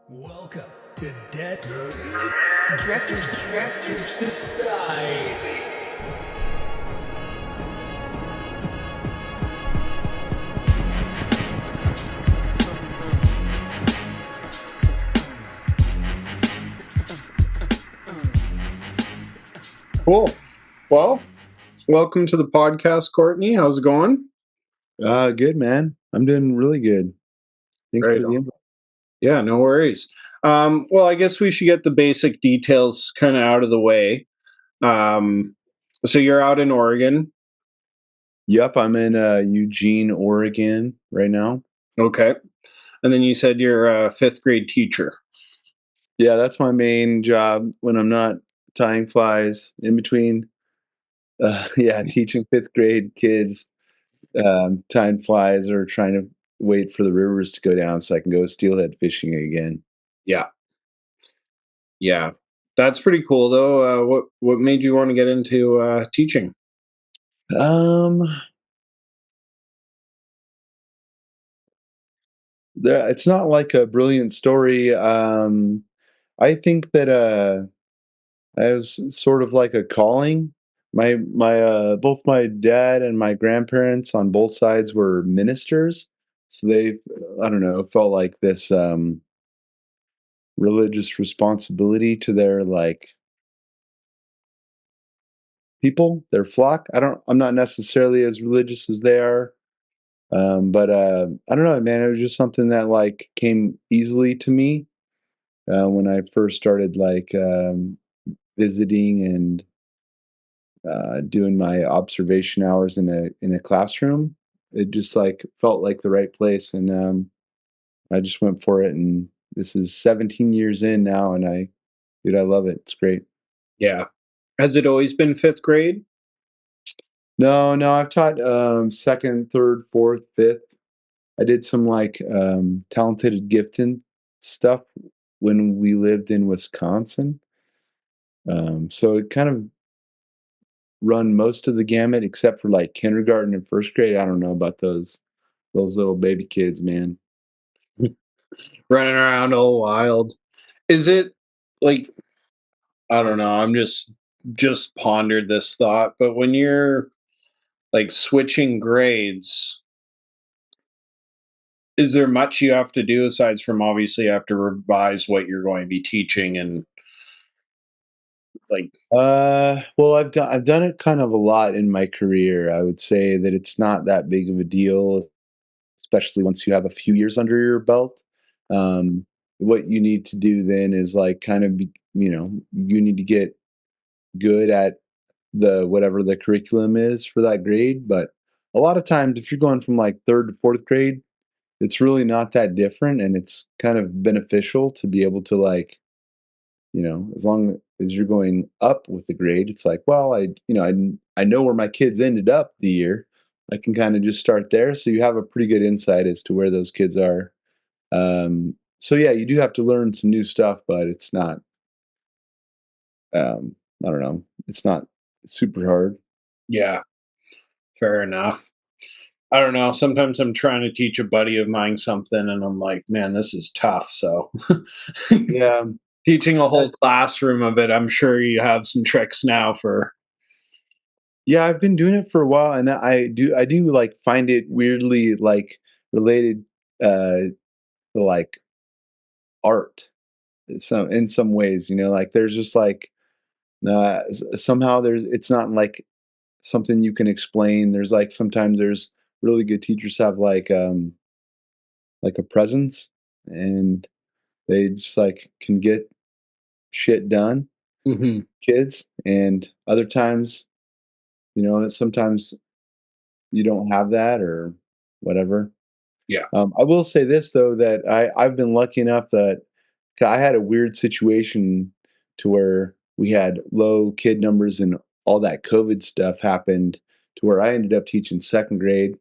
Welcome to Dead Drifters Society. Cool. Well, welcome to the podcast, Courtney. How's it going? Good, man. I'm doing really good. Thanks Right for the on. invite. Yeah, no worries. Well, I guess we should get the basic details kind of out of the way. Um, so you're out in Oregon. Yep, I'm in Eugene, Oregon right now. Okay. And then you said you're a fifth grade teacher. Yeah, that's my main job when I'm not tying flies in between. Teaching fifth grade kids, tying flies or trying to wait for the rivers to go down so I can go steelhead fishing again. Yeah. Yeah. That's pretty cool though. What made you want to get into teaching? Um, it's not like a brilliant story. I think that it was sort of like a calling. My both my dad and my grandparents on both sides were ministers, so they, I don't know, felt like this religious responsibility to their like people, their flock. I'm not necessarily as religious as they are, but I don't know, man. It was just something that like came easily to me when I first started like visiting and doing my observation hours in a classroom. It just like felt like the right place, and I just went for it. And this is 17 years in now, and I love it. It's great. Yeah. Has it always been fifth grade? No, I've taught second, third, fourth, fifth. I did some like talented gifting stuff when we lived in Wisconsin. So it kind of run most of the gamut except for like kindergarten and first grade. I don't know about those little baby kids, man. Running around all wild. Is it like I don't know, I'm just pondered this thought, but when you're like switching grades, is there much you have to do aside from obviously you have to revise what you're going to be teaching and like Well, I've done it kind of a lot in my career. I would say that it's not that big of a deal, especially once you have a few years under your belt. Um, what you need to do then is like kind of be, you need to get good at the whatever the curriculum is for that grade. But a lot of times, if you're going from like third to fourth grade, it's really not that different, and it's kind of beneficial to be able to like, as long as you're going up with the grade, it's like, well, I know where my kids ended up the year. I can kind of just start there, so you have a pretty good insight as to where those kids are. So yeah, you do have to learn some new stuff, but it's not. I don't know. It's not super hard. yeah, fair enough. I don't know, sometimes I'm trying to teach a buddy of mine something and I'm like, man, this is tough. So Yeah, teaching a that, whole classroom of it, I'm sure you have some tricks now for yeah. I've been doing it for a while, and I do like find it weirdly like related to like art. So in some ways, like there's just like somehow it's not like something you can explain. There's like sometimes there's really good teachers have like a presence, and they just like can get shit done, Mhm. kids. And other times, sometimes you don't have that or whatever. Yeah. I will say this though, that I've been lucky enough that I had a weird situation to where we had low kid numbers and all that COVID stuff happened to where I ended up teaching second grade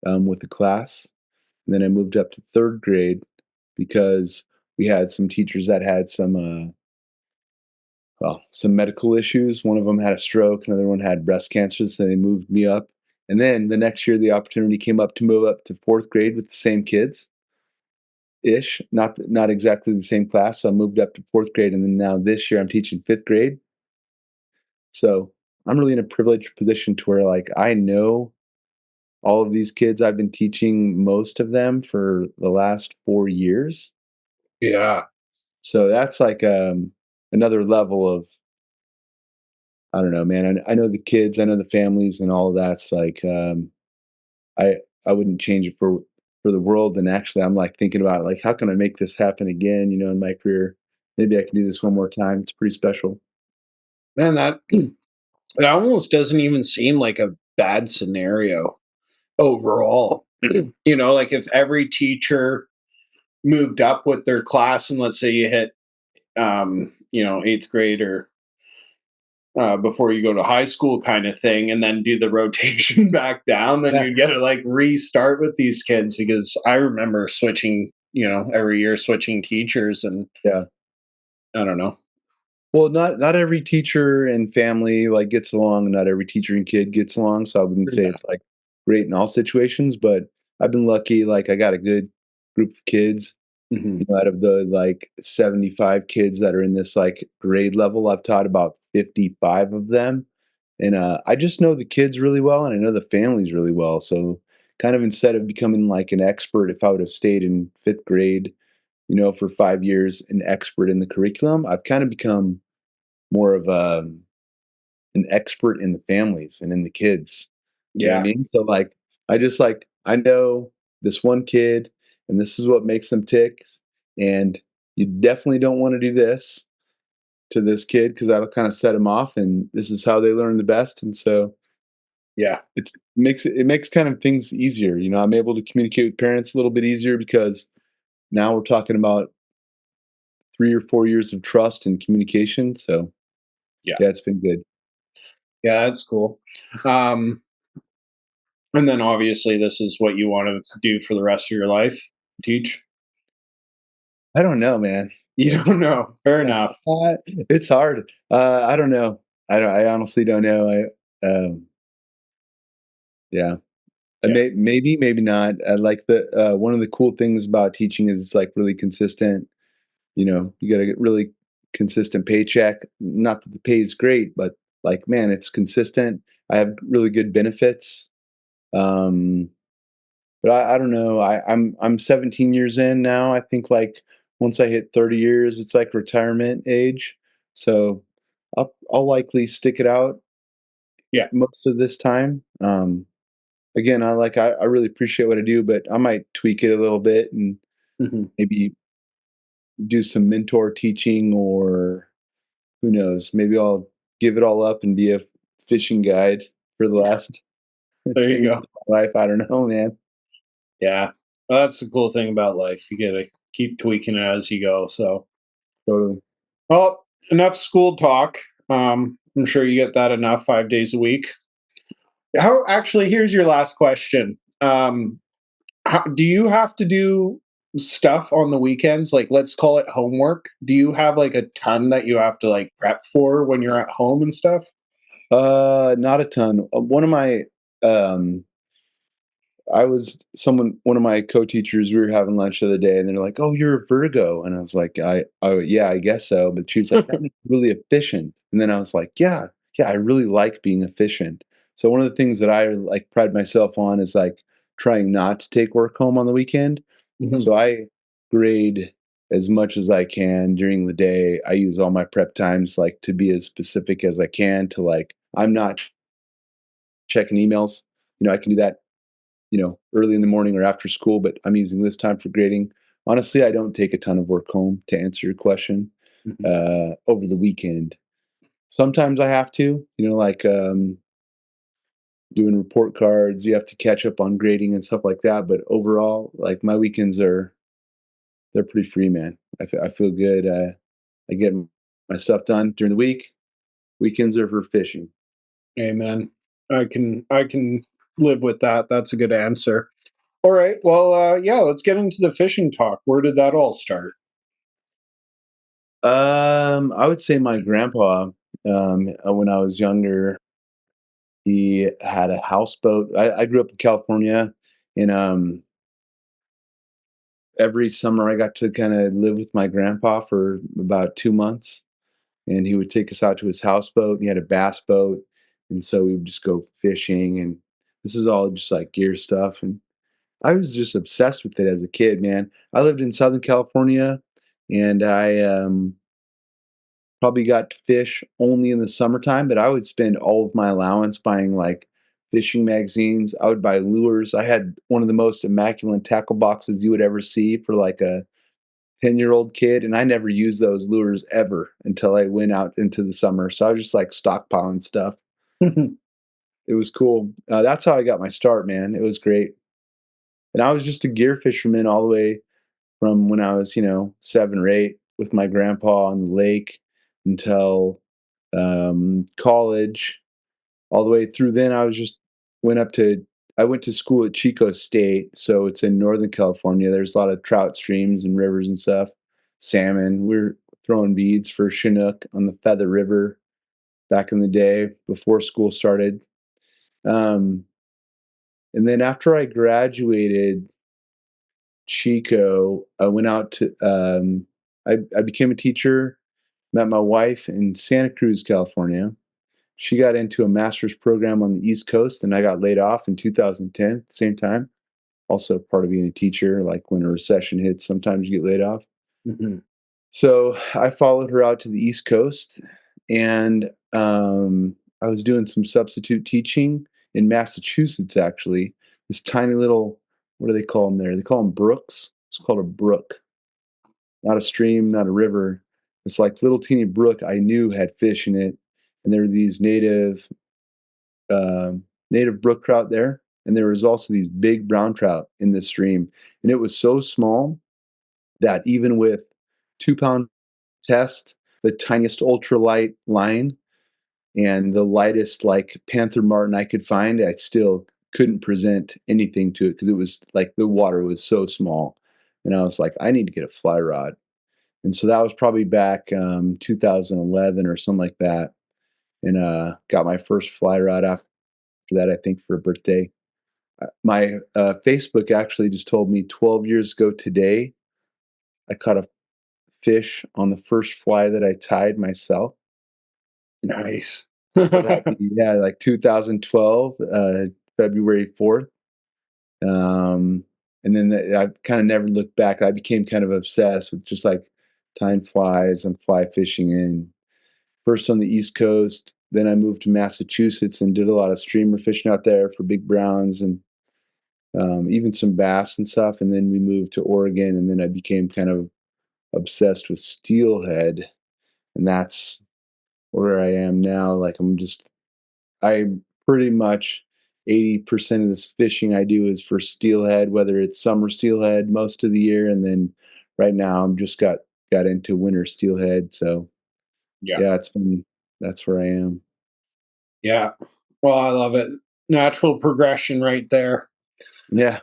with the class. And then I moved up to third grade because we had some teachers that had some medical issues. One of them had a stroke, another one had breast cancer, so they moved me up. And then the next year, the opportunity came up to move up to fourth grade with the same kids. ish, not exactly the same class. So I moved up to fourth grade, and then now this year I'm teaching fifth grade. So I'm really in a privileged position to where like I know all of these kids. I've been teaching most of them for the last 4 years. Yeah. So that's like another level of I don't know, man. I know the kids, I know the families, and all of that's like I I wouldn't change it for the world. And actually, I'm like thinking about like how can I make this happen again? You know, in my career, maybe I can do this one more time. It's pretty special. Man, that it almost doesn't even seem like a bad scenario overall. Like if every teacher moved up with their class and let's say you hit eighth grade or before you go to high school kind of thing and then do the rotation back down, then Yeah, you get to like restart with these kids because I remember switching, every year switching teachers and yeah. I don't know. Well, not every teacher and family like gets along, and not every teacher and kid gets along. So I wouldn't say Yeah. it's like great in all situations, but I've been lucky. Like I got a good group of kids. Hmm. Out of the like 75 kids that are in this like grade level, I've taught about 55 of them. And I just know the kids really well and I know the families really well. So kind of instead of becoming like an expert, if I would have stayed in fifth grade, for 5 years, an expert in the curriculum, I've kind of become more of an expert in the families and in the kids. You know what I Yeah. mean? So like I know this one kid and this is what makes them tick. And you definitely don't want to do this to this kid because that'll kind of set him off. And this is how they learn the best. And so Yeah. it makes kind of things easier. I'm able to communicate with parents a little bit easier because now we're talking about 3 or 4 years of trust and communication. So Yeah. yeah, it's been good. Yeah, that's cool. Um, and then obviously this is what you want to do for the rest of your life, teach. I don't know, man. You don't know. Fair enough. It's hard. I don't know. I honestly don't know. Yeah. Yeah. Maybe not. I like the one of the cool things about teaching is it's like really consistent. You got to get really consistent paycheck. Not that the pay is great, but like, man, it's consistent. I have really good benefits. Um, but I don't know. I'm 17 years in now. I think like once I hit 30 years, it's like retirement age. So I'll likely stick it out Yeah. most of this time. Again, I really appreciate what I do, but I might tweak it a little bit and Hmm. maybe do some mentor teaching, or who knows, maybe I'll give it all up and be a fishing guide for the last There 10 you years go. of my life. I don't know, man. Yeah. Well, that's the cool thing about life. You gotta keep tweaking it as you go. So, Totally. well, enough school talk. I'm sure you get that enough 5 days a week. How actually? Here's your last question. Do you have to do stuff on the weekends? Like, let's call it homework. Do you have like a ton that you have to like prep for when you're at home and stuff? Not a ton. One of my um I was someone one of my co-teachers, we were having lunch the other day and they're like, "Oh, you're a Virgo." And I was like, "Oh, yeah, I guess so." But she was like, "That makes you really efficient." And then I was like, "Yeah, yeah, I really like being efficient." So one of the things that I like pride myself on is like trying not to take work home on the weekend. Mhm. So I grade as much as I can during the day. I use all my prep times like to be as specific as I can to like I'm not checking emails. I can do that early in the morning or after school, but I'm using this time for grading. Honestly, I don't take a ton of work home to answer your question Mhm. over the weekend. Sometimes I have to, like doing report cards, you have to catch up on grading and stuff like that. But overall, like my weekends they're pretty free, man. I feel good. I get my stuff done during the week. Weekends are for fishing. Amen. I can live with that. That's a good answer. All right. Well, yeah, let's get into the fishing talk. Where did that all start? I would say my grandpa, when I was younger, he had a houseboat. I grew up in California, and every summer I got to kind of live with my grandpa for about 2 months, and he would take us out to his houseboat. He had a bass boat, and so we would just go fishing. And this is all just like gear stuff, and I was just obsessed with it as a kid, man. I lived in Southern California, and I probably got to fish only in the summertime, but I would spend all of my allowance buying like fishing magazines. I would buy lures. I had one of the most immaculate tackle boxes you would ever see for like a 10-year-old kid, and I never used those lures ever until I went out into the summer. So I was just like stockpiling stuff. It was cool. That's how I got my start, man. It was great. And I was just a gear fisherman all the way from when I was, 7 or 8 with my grandpa on the lake until college. All the way through then, went up to I went to school at Chico State, so it's in Northern California. There's a lot of trout streams and rivers and stuff, salmon. We're throwing beads for Chinook on the Feather River back in the day before school started. Um, and then after I graduated Chico, I went out to I became a teacher, met my wife in Santa Cruz, California. She got into a master's program on the East Coast, and I got laid off in 2010 at the same time. Also, part of being a teacher, like when a recession hits, sometimes you get laid off. Mhm. So I followed her out to the East Coast, and I was doing some substitute teaching in Massachusetts, actually. This tiny little, what do they call them there? They call them brooks. It's called a brook, not a stream, not a river. It's like little teeny brook I knew had fish in it. And there were these native brook trout there, and there was also these big brown trout in this stream, and it was so small that even with 2 pound test, the tiniest ultralight line, and the lightest like panther martin I could find, I still couldn't present anything to it because it was like the water was so small, and I was like, I need to get a fly rod, and so that was probably back 2011 or something like that, and got my first fly rod after that, I think, for a birthday. My Facebook actually just told me 12 years ago today, I caught a fish on the first fly that I tied myself. Nice. So that'd be, yeah, like 2012, February 4th. Um, and then I kind of never looked back. I became kind of obsessed with just like tying flies and fly fishing in. First on the East Coast, then I moved to Massachusetts and did a lot of streamer fishing out there for big browns and even some bass and stuff. And then we moved to Oregon, and then I became kind of obsessed with steelhead, and that's where I am now. Like I pretty much 80% of this fishing I do is for steelhead, whether it's summer steelhead most of the year, and then right now I'm just got into winter steelhead. So Yeah. yeah, that's where I am. Yeah. Well, I love it. Natural progression right there. Yeah.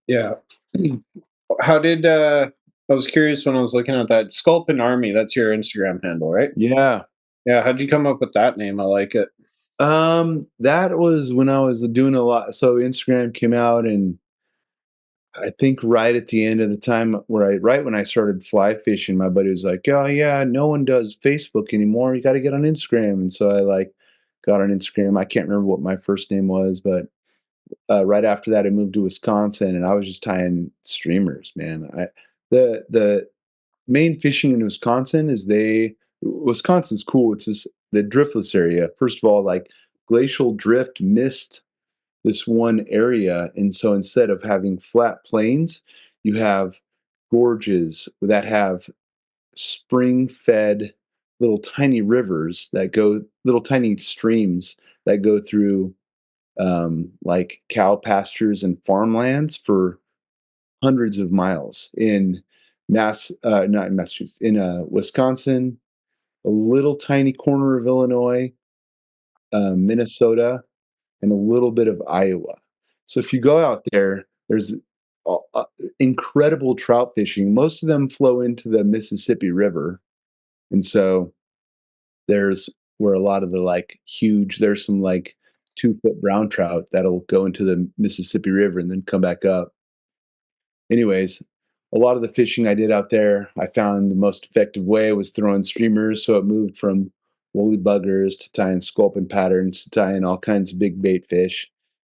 Yeah. How did I was curious when I was looking at that Sculpin Army, that's your Instagram handle, right? Yeah. Yeah, how'd you come up with that name? I like it. That was when I was doing a lot. So Instagram came out, and I think right at the end of the time right when I started fly fishing, my buddy was like, "Oh yeah, no one does Facebook anymore. You got to get on Instagram." And so I like got on Instagram. I can't remember what my first name was, but right after that, I moved to Wisconsin, and I was just tying streamers, man. The main fishing in Wisconsin's cool. It's just the driftless area. First of all, like glacial drift missed this one area, and so instead of having flat plains, you have gorges that have spring-fed little tiny rivers that go little tiny streams that go through like cow pastures and farmlands for hundreds of miles in not in Massachusetts, in Wisconsin, a little tiny corner of Illinois, Minnesota, and a little bit of Iowa. So if you go out there, there's incredible trout fishing. Most of them flow into the Mississippi River, and so there's where a lot of the like huge. There's some like 2 foot brown trout that'll go into the Mississippi River and then come back up. Anyways, a lot of the fishing I did out there, I found the most effective way was throwing streamers. So it moved from woolly buggers to tying sculpin patterns to tying all kinds of big bait fish.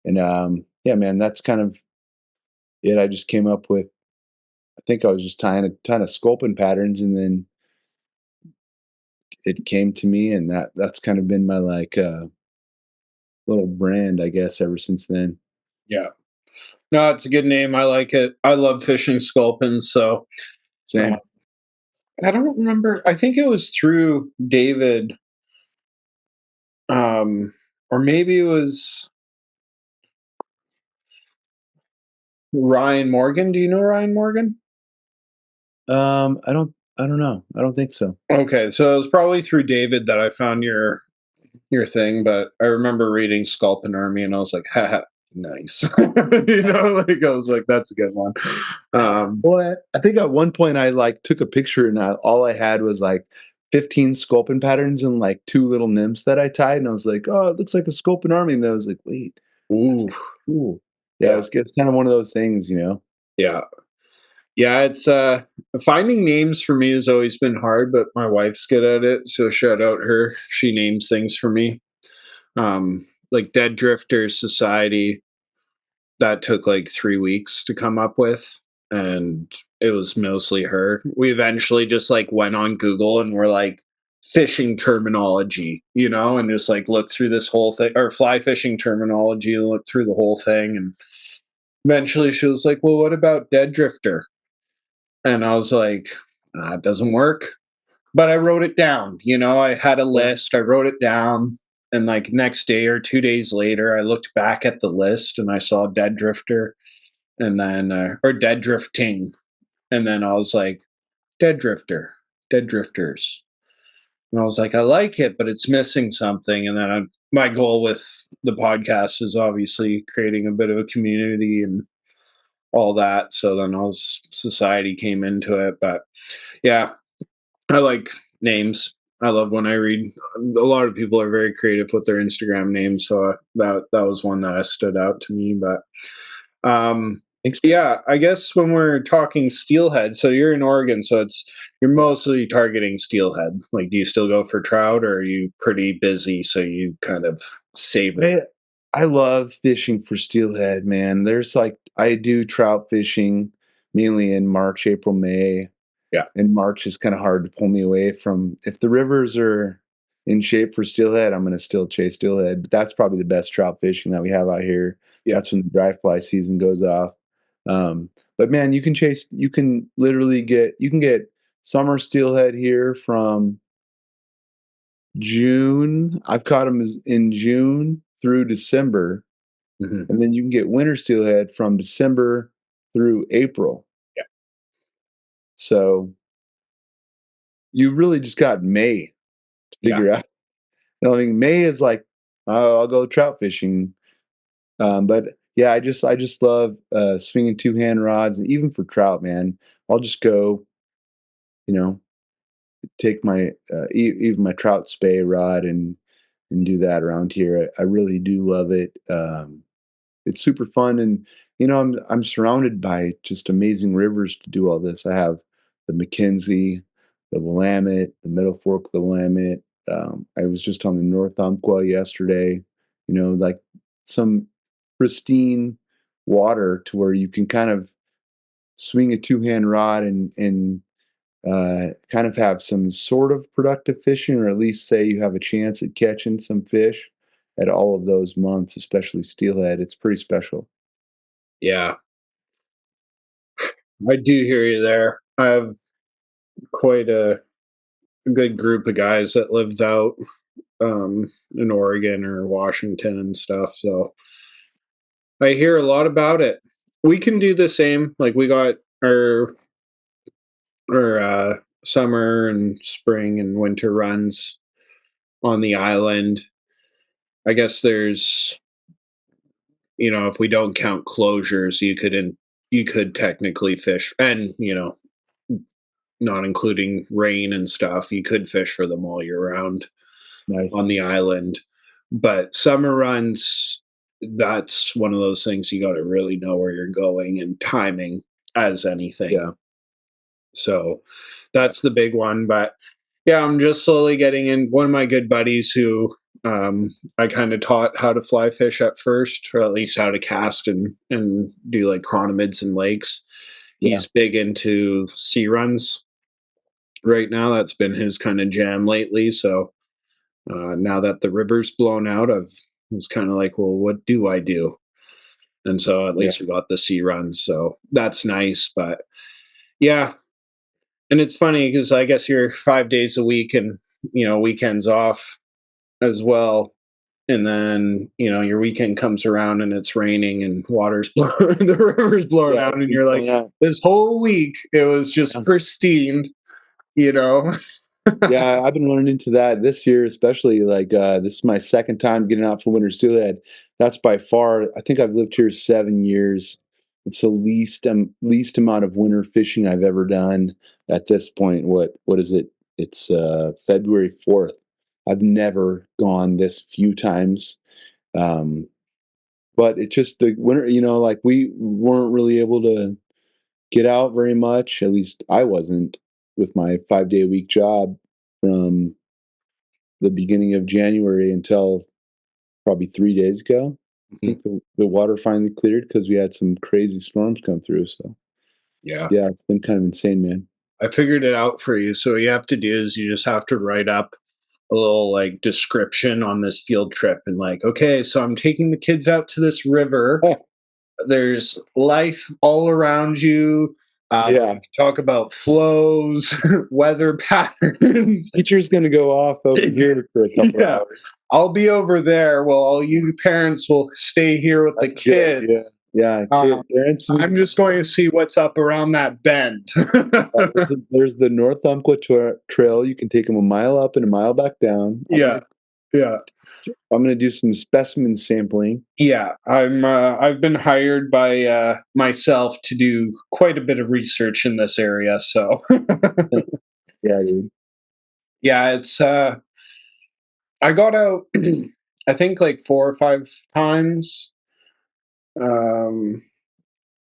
And yeah, man, that's kind of it. I just came up with. I think I was just tying a ton of sculpin patterns, and then it came to me, and that's kind of been my like little brand, I guess, ever since then. Yeah. No, it's a good name. I like it. I love fishing sculpins. So uh, Same. I don't remember. I think it was through David, or maybe it was Ryan Morgan. Do you know Ryan Morgan? I don't know. I don't think so. Okay, so it was probably through David that I found your thing, but I remember reading Sculpin Army and I was like, haha, nice. Like I was like, that's a good one. Well, I think at one point I like took a picture and all I had was like 15 sculpin patterns and like two little nymphs that I tied, and I was like, oh, it looks like a sculpin army, and I was like, wait, that's Ooh, kind of cool. Yeah, yeah, it's kind of one of those things, you know. yeah. Yeah, it's finding names for me has always been hard, but my wife's good at it, so shout out her. She names things for me. Like Dead Drifters Society, that took like 3 weeks to come up with, and it was mostly her. We eventually just like went on Google and we're like fishing terminology, and just like looked through this whole thing, or fly fishing terminology, and looked through the whole thing, and eventually she was like, well, what about dead drifter? And I was like, it doesn't work. But I wrote it down. I had a list, I wrote it down. And like next day or 2 days later, I looked back at the list and I saw dead drifter, and then, or dead drifting. And then I was like, dead drifter, dead drifters. And I was like, I like it, but it's missing something. And then my goal with the podcast is obviously creating a bit of a community and all that. So then all society came into it. But yeah, I like names. I love when I read. A lot of people are very creative with their Instagram names, so that was one that stood out to me. But Thanks. yeah, I guess when we're talking steelhead, so you're in Oregon, so you're mostly targeting steelhead. Like, do you still go for trout, or are you pretty busy, so you kind of save it? I love fishing for steelhead, man. There's like I do trout fishing mainly in March, April, May. Yeah, And March is kind of hard to pull me away from. If the rivers are in shape for steelhead, I'm going to still chase steelhead. But that's probably the best trout fishing that we have out here. yeah, That's when the dry fly season goes off. But man, you can literally you can get summer steelhead here from June. I've caught them in June through December, hmm, and then you can get winter steelhead from December through April. yeah, So you really just got May to yeah, figure out. I mean, May is like, oh, I'll go trout fishing. But yeah, I just love swinging two hand rods, and even for trout, man, I'll just go, you know, take my even my trout spey rod and do that around here. I really do love it. It's super fun, and I'm surrounded by just amazing rivers to do all this. I have the McKenzie, the Willamette, the Middle Fork of the Willamette. I was just on the North Umpqua yesterday. Like some pristine water to where you can kind of swing a two hand rod and kind of have some sort of productive fishing, or at least say you have a chance at catching some fish at all of those months, especially steelhead. It's pretty special. yeah. I do hear you there. I have quite a good group of guys that lived out in Oregon or Washington and stuff. So I hear a lot about it. We can do the same. Like, we got our summer and spring and winter runs on the island. I guess there's, if we don't count closures, you could technically fish, and not including rain and stuff, you could fish for them all year round Nice. on the island. But summer runs, that's one of those things you got to really know where you're going, and timing as anything. Yeah. So that's the big one. But yeah, I'm just slowly getting in. One of my good buddies who I kind of taught how to fly fish at first, or at least how to cast and do like chronomids and lakes. Yeah. He's big into sea runs right now. That's been his kind of jam lately. So now that the river's blown out, I was kind of like, well, what do I do? And so at Yeah. least we got the sea runs. So that's nice. But yeah, and it's funny because I guess you're 5 days a week and, weekends off as well. And then, your weekend comes around and it's raining and water's blowing, the river's blowing Yeah. out. And you're like, Yeah. this whole week, it was just pristine, you know? Yeah, I've been running into that this year, especially. Like, this is my second time getting out for winter steelhead. That's by far, I think I've lived here 7 years. It's the least amount of winter fishing I've ever done at this point. What is it? It's February 4th. I've never gone this few times. Um, but it's just the winter, like we weren't really able to get out very much. At least I wasn't, with my 5 day a week job from the beginning of January until probably 3 days ago. I Mhm. think the water finally cleared because we had some crazy storms come through. So Yeah. yeah, it's been kind of insane, man. I figured it out for you. So what you have to do is you just have to write up a little like description on this field trip and like, okay, so I'm taking the kids out to this river. There's life all around you. Yeah, Talk about flows, weather patterns. teacher's gonna go off over here for a couple Yeah, hours. I'll be over there. Well, all you parents will stay here with the That's a good idea. kids. Yeah, Um, parents. I'm just going to see what's up around that bend. There's the North Umpqua Trail. You can take them a mile up and a mile back down. Yeah, yeah. I'm gonna do some specimen sampling. Yeah, I've been hired by myself to do quite a bit of research in this area. So Yeah, dude. yeah, it's I got out I think like 4 or 5 times. Um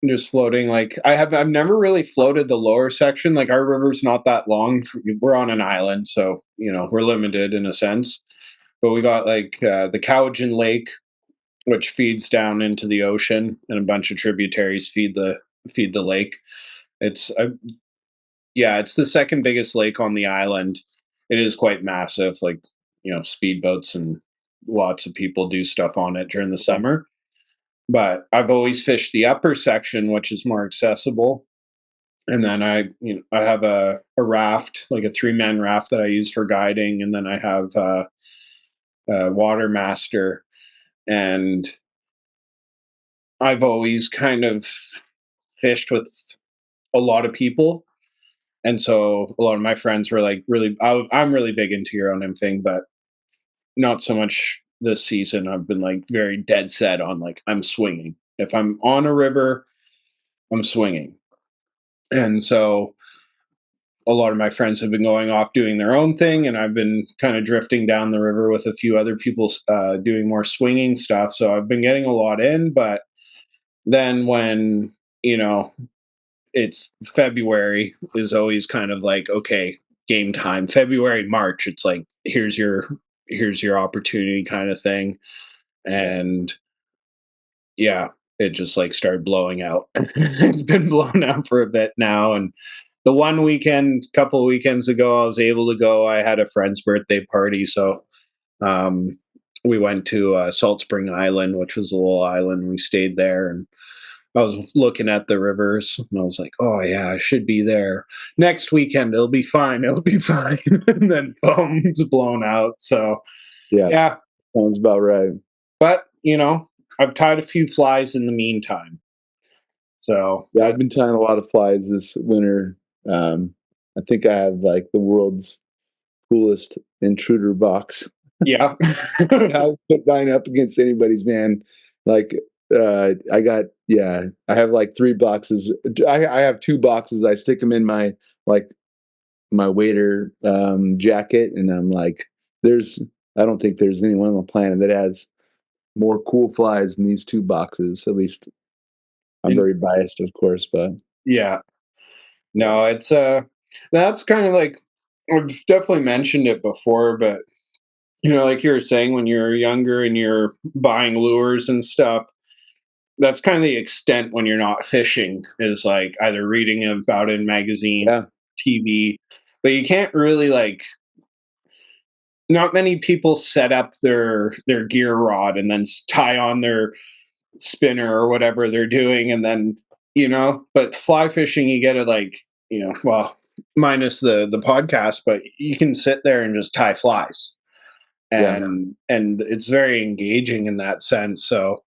just floating. Like I've never really floated the lower section. Like our river's not that long. We're on an island, so we're limited in a sense. But we got like the Cowichan Lake, which feeds down into the ocean, and a bunch of tributaries feed the lake. It's yeah, it's the second biggest lake on the island. It is quite massive. Like speedboats and lots of people do stuff on it during the summer. But I've always fished the upper section, which is more accessible. And then I have a raft, like a 3-man raft that I use for guiding, and then I have a water master. And I've always kind of fished with a lot of people, and so a lot of my friends were like, really, I'm really big into your own thing, but not so much this season. I've been like very dead set on like I'm swinging. If I'm on a river, I'm swinging. And so a lot of my friends have been going off doing their own thing, and I've been kind of drifting down the river with a few other people doing more swinging stuff. So I've been getting a lot in, but then when you know it's February is always kind of like, okay, game time. February, March, it's like here's your opportunity kind of thing. And yeah, it just like started blowing out. It's been blown out for a bit now. And the one weekend, couple of weekends ago, I was able to go. I had a friend's birthday party, so um, we went to Salt Spring Island, which was a little island. We stayed there, and I was looking at the rivers, and I was like, "Oh yeah, I should be there next weekend. It'll be fine. It'll be fine." And then boom, it's blown out. So Yeah, yeah, sounds about right. but I've tied a few flies in the meantime. So Yeah, I've been tying a lot of flies this winter. I think I have like the world's coolest intruder box. yeah, I'll put mine up against anybody's, man. Like, I have like 3 boxes. I have 2 boxes. I stick them in like my waiter jacket, and I'm like, I don't think there's anyone on the planet that has more cool flies than these 2 boxes. At least I'm And- very biased, of course, but yeah. No, it's that's kind of like I've definitely mentioned it before, but like you were saying, when you're younger and you're buying lures and stuff, that's kind of the extent when you're not fishing is like either reading about it in magazine, Yeah, TV, but you can't really like not many people set up their gear rod and then tie on their spinner or whatever they're doing and then but fly fishing you get to like well minus the podcast but you can sit there and just tie flies yeah. and it's very engaging in that sense. So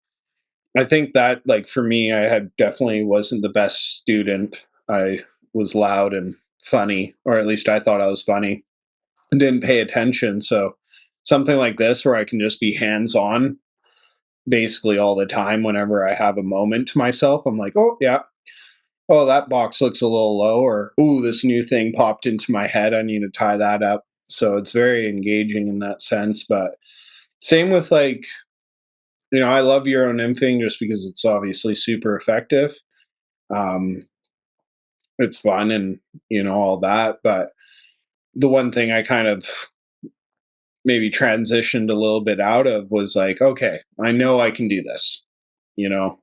I think that like for me I had definitely wasn't the best student. I was loud and funny, or at least I thought I was funny and didn't pay attention. So something like this where I can just be hands on basically all the time whenever I have a moment to myself. I'm like, oh yeah, oh that box looks a little low, or ooh, this new thing popped into my head. I need to tie that up. So it's very engaging in that sense. But same with like, I love your own nymphing just because it's obviously super effective. Um, it's fun and all that. But the one thing I kind of maybe transitioned a little bit out of was like, okay, I know I can do this. You know,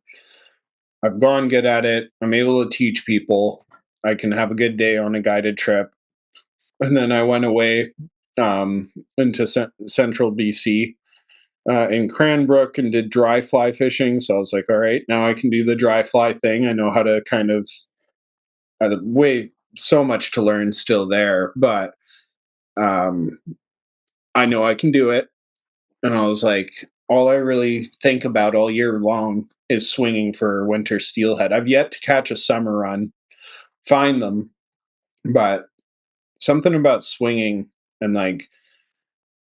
I've gone good at it. I'm able to teach people. I can have a good day on a guided trip. And then I went away into central BC in Cranbrook and did dry fly fishing. So I was like, all right, now I can do the dry fly thing. I know how to kind of way so much to learn still there, but um, I know I can do it. And I was like, all I really think about all year long is swinging for winter steelhead. I've yet to catch a summer run, find them, but something about swinging and like,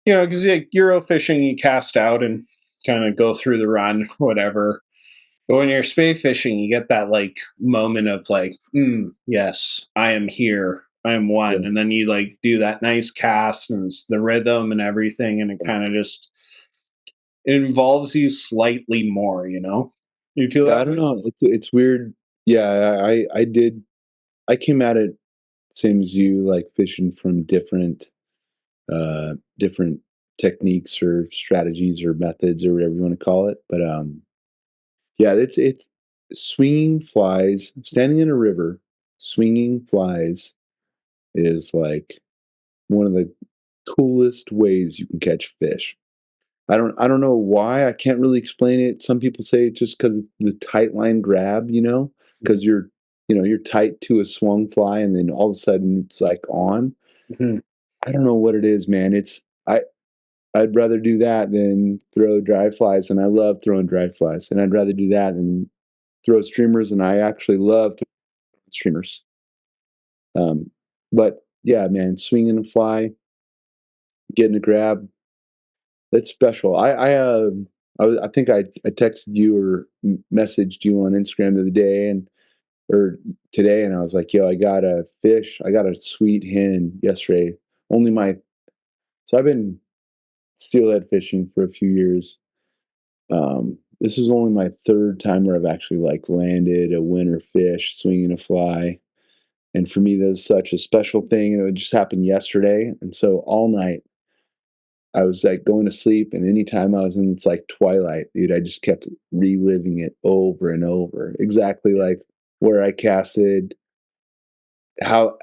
because like Euro fishing, you cast out and kind of go through the run, whatever. But when you're spey fishing, you get that like moment of like, yes, I am here. I am one. Yeah. And then you like do that nice cast and it's the rhythm and everything. And it kind of just, it involves you slightly more, You feel Yeah, I that don't way? know. It's weird. Yeah, I did. I came at it same as you, like fishing from different techniques or strategies or methods or whatever you want to call it. But yeah, it's swinging flies, standing in a river, swinging flies is like one of the coolest ways you can catch fish. I don't know why. I can't really explain it. Some people say it's just because the tight line grab, because you're tight to a swung fly and then all of a sudden it's like on. Mhm. I don't know what it is, man. I'd rather do that than throw dry flies, and I love throwing dry flies, and I'd rather do that than throw streamers, and I actually love throwing streamers. Um, but yeah, man, swinging a fly, getting a grab, that's special. I think I texted you or messaged you on Instagram the other day or today, and I was like, yo, I got a fish. I got a sweet hen yesterday. Only my so I've been steelhead fishing for a few years. This is only my third time where I've actually like landed a winter fish swinging a fly. And for me, that's such a special thing. And it just happened yesterday. And so all night I was like going to sleep. And anytime I was in it's like twilight, dude, I just kept reliving it over and over. Exactly like where I casted, how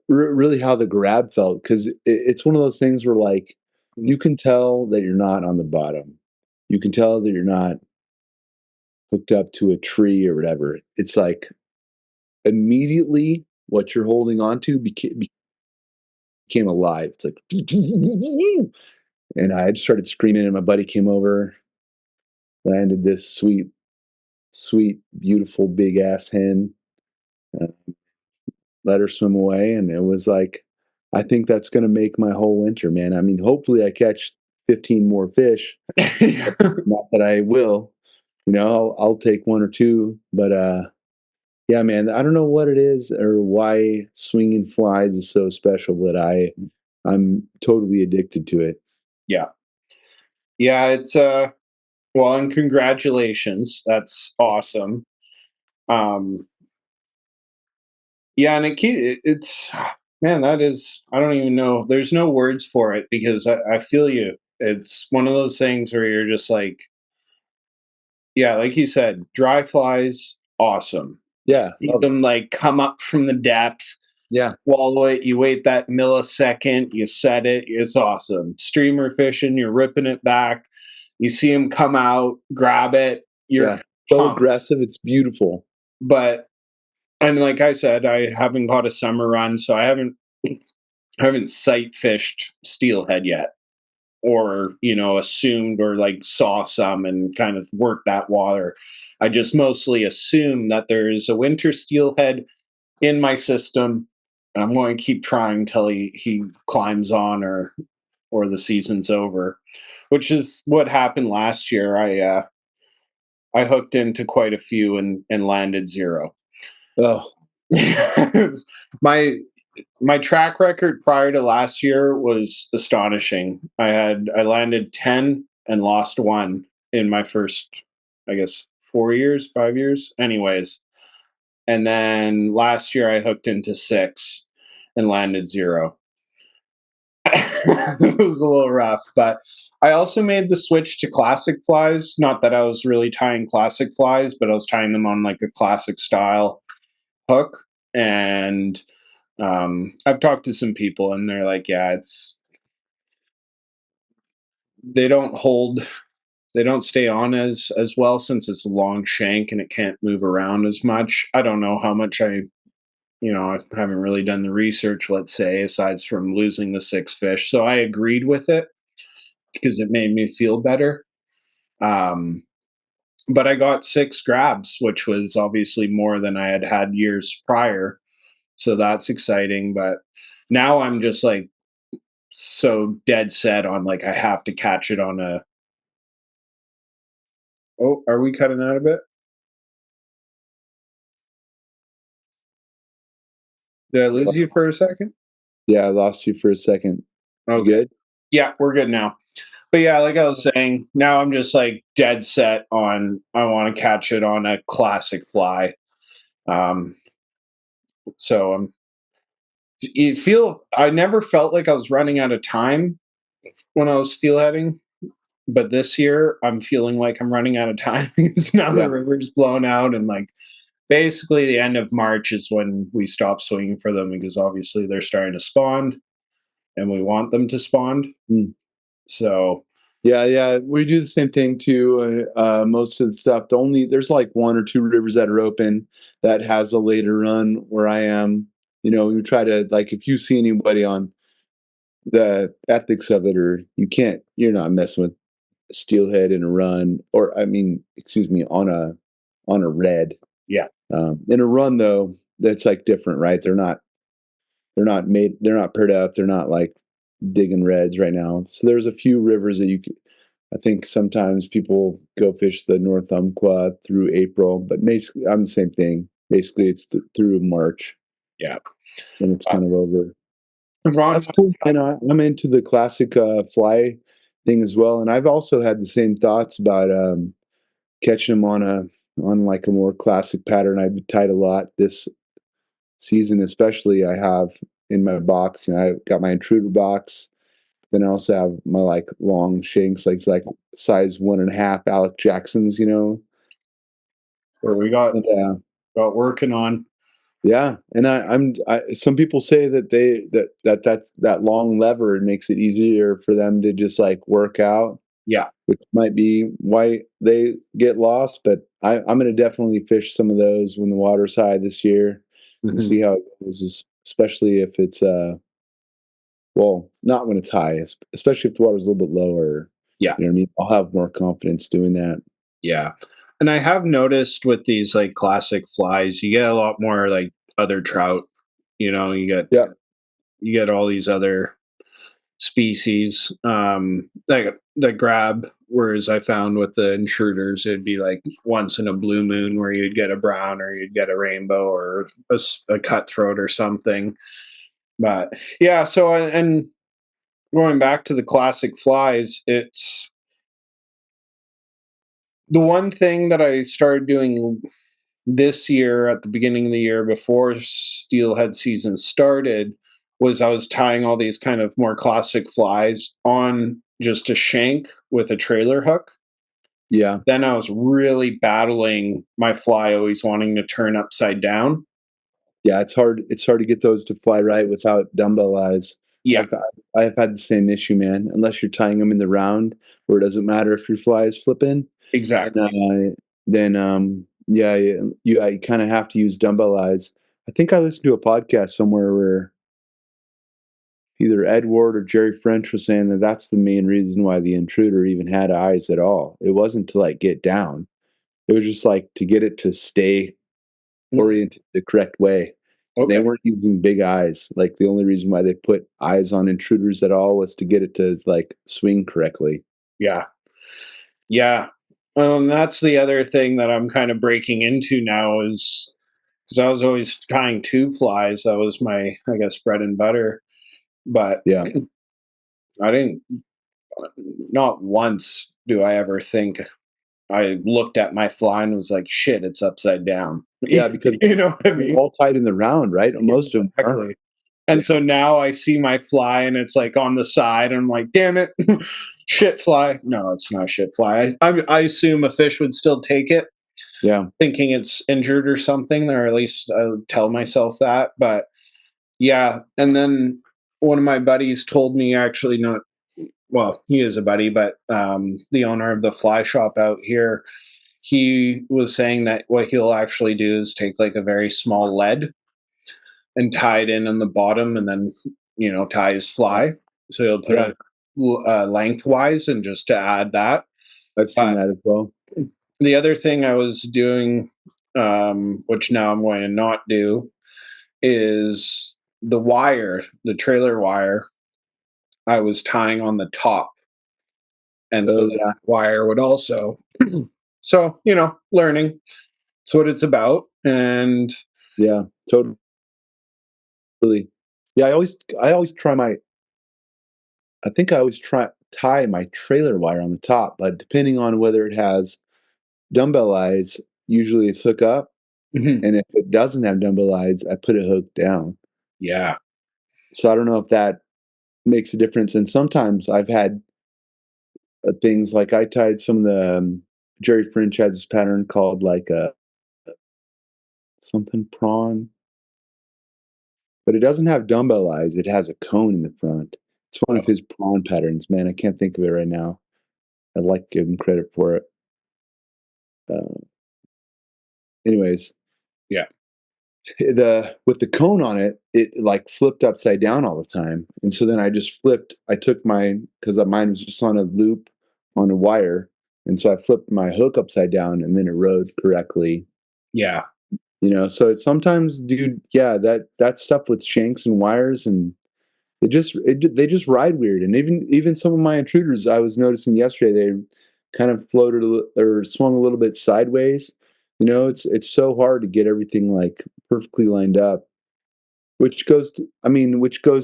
really how the grab felt. Cause it's one of those things where like you can tell that you're not on the bottom. You can tell that you're not hooked up to a tree or whatever. It's like immediately what you're holding on to became alive. It's like, and I just started screaming, and my buddy came over, landed this sweet, sweet, beautiful, big ass hen, uh, let her swim away, and it was like, I think that's going to make my whole winter, man. I mean, hopefully, I catch 15 more fish. Not that I will, I'll take one or two, but yeah, man, I don't know what it is or why swinging flies is so special, but I'm totally addicted to it. Yeah. Yeah, it's well, and congratulations. That's awesome. Um Yeah, and it's man, that is, I don't even know. There's no words for it because I feel you. It's one of those things where you're just like, yeah, like you said, dry flies, awesome. Yeah. See them like come up from the depth, Yeah. swallow it, you wait that millisecond, you set it, it's awesome. Streamer fishing, you're ripping it back, you see them come out, grab it, you're Yeah. So pumped. aggressive. It's beautiful. But and like I said, I haven't got a summer run, so I haven't sight fished steelhead yet, or assumed or like saw some and kind of worked that water. I just mostly assume that there's a winter steelhead in my system, and I'm going to keep trying till he climbs on, or the season's over, which is what happened last year. I hooked into quite a few and landed zero. Oh, my my track record prior to last year was astonishing. I landed 10 and lost one in my first, I guess, 4 years, 5 years. Anyways, and then last year I hooked into six and landed zero. It was a little rough, but I also made the switch to classic flies. Not that I was really tying classic flies, but I was tying them on like a classic style hook. And I've talked to some people, and they're like, yeah, they don't hold, they don't stay on as well since it's a long shank and it can't move around as much. I don't know how much I haven't really done the research, let's say, aside from losing the six fish. So I agreed with it because it made me feel better. Um, but I got six grabs, which was obviously more than I had had years prior. So that's exciting. But now I'm just like so dead set on like I have to catch it on a. Oh, are we cutting out a bit? Did I lose you for a second? yeah. I lost you for a second. You Okay. good? Yeah, we're good now. But yeah, like I was saying, now I'm just like dead set on I want to catch it on a classic fly. Um, so you feel I never felt like I was running out of time when I was steelheading, but this year I'm feeling like I'm running out of time because now the Yeah. river's blown out, and like basically the end of March is when we stop swinging for them because obviously they're starting to spawn and we want them to spawn. Mm. So Yeah, yeah, we do the same thing too. Most of the stuff, there's like one or two rivers that are open that has a later run where I am. We try to like if you see anybody on the ethics of it, or you're not messing with steelhead in a run, or I mean, excuse me, on a red. yeah. In a run though, that's like different, right? They're not paired up. They're not like digging reds right now. So there's a few rivers that I think sometimes people go fish the North Umpqua through April, but basically I'm the same thing. Basically, it's through March, Yeah. and it's kind of over. Ron, That's cool. And I'm into the classic fly thing as well. And I've also had the same thoughts about catching them on like a more classic pattern. I've tied a lot this season, especially. I have in my box. I got my intruder box. Then I also have my like long shanks, like it's like size 1.5 Alec Jacksons. where we got And, got working on. yeah, and some people say that that long lever it makes it easier for them to just like work out, Yeah. which might be why they get lost. But I'm going to definitely fish some of those when the water's high this year and Mhm. see how it goes, especially if it's well, not when it's high, especially if the water's a little bit lower. Yeah. You know what I mean? I'll have more confidence doing that. Yeah. And I have noticed with these like classic flies, you get a lot more like other trout. You get Yeah, all these other species that grab. Whereas I found with the intruders, it'd be like once in a blue moon where you'd get a brown or you'd get a rainbow or a cutthroat or something. But yeah, so and going back to the classic flies, it's the one thing that I started doing this year, at the beginning of the year, before steelhead season started, was I was tying all these kind of more classic flies on just a shank with a trailer hook. Yeah. Then I was really battling my fly always wanting to turn upside down. Yeah, it's hard to get those to fly right without dumbbell eyes. Yeah, I've had the same issue, man. Unless you're tying them in the round where it doesn't matter if your fly is flipping, exactly. then yeah, you kind of have to use dumbbell eyes. I think I listened to a podcast somewhere where either Ed Ward or Jerry French was saying that that's the main reason why the intruder even had eyes at all. It wasn't to like get down. It was just like to get it to stay Mhm. oriented the correct way. They Okay. weren't using big eyes. Like the only reason why they put eyes on intruders at all was to get it to like swing correctly. Yeah. Yeah. That's the other thing that I'm kind of breaking into now is because I was always tying tube flies. That was my, I guess, bread and butter. But Yeah. I didn't, not once do I ever think I looked at my fly and was like, shit, it's upside down. Yeah, because You know what I they're mean? all tied in the round, right? Most of them aren't. Exactly. And so now I see my fly and it's like on the side, and I'm like, damn it, shit fly. No, it's not shit fly. I assume a fish would still take it, Yeah. thinking it's injured or something, or at least I would tell myself that. But yeah, and then one of my buddies told me, actually, not well, he is a buddy, but the owner of the fly shop out here, he was saying that what he'll actually do is take like a very small lead and tie it in on the bottom, and then tie his fly. So he'll put Yeah. it lengthwise, and just to add that. I've seen But that as well. the other thing I was doing, which now I'm going to not do, is the wire, the trailer wire. I was tying on the top, and so Oh that yeah. wire would also. So learning. It's what it's about, and Yeah. Totally. Yeah, I always try my I think I always try tie my trailer wire on the top, but depending on whether it has dumbbell eyes, usually it's hook up, Mhm. and if it doesn't have dumbbell eyes, I put it hook down. Yeah, So I don't know if that makes a difference. And sometimes I've had things like I tied some of the Jerry French has this pattern called like a something prawn, but it doesn't have dumbbell eyes. It has a cone in the front. It's one of oh, his prawn patterns. Man, I can't think of it right now. I'd like to give him credit for it. Uh, anyways, yeah, the with the cone on it, it like flipped upside down all the time. And so then I just flipped. I took mine because mine was just on a loop on a wire, and so I flipped my hook upside down, and then it rode correctly. yeah, So it's sometimes, dude, yeah, that stuff with shanks and wires, and they just ride weird. And even some of my intruders, I was noticing yesterday, they kind of floated or swung a little bit sideways. It's so hard to get everything like perfectly lined up, which goes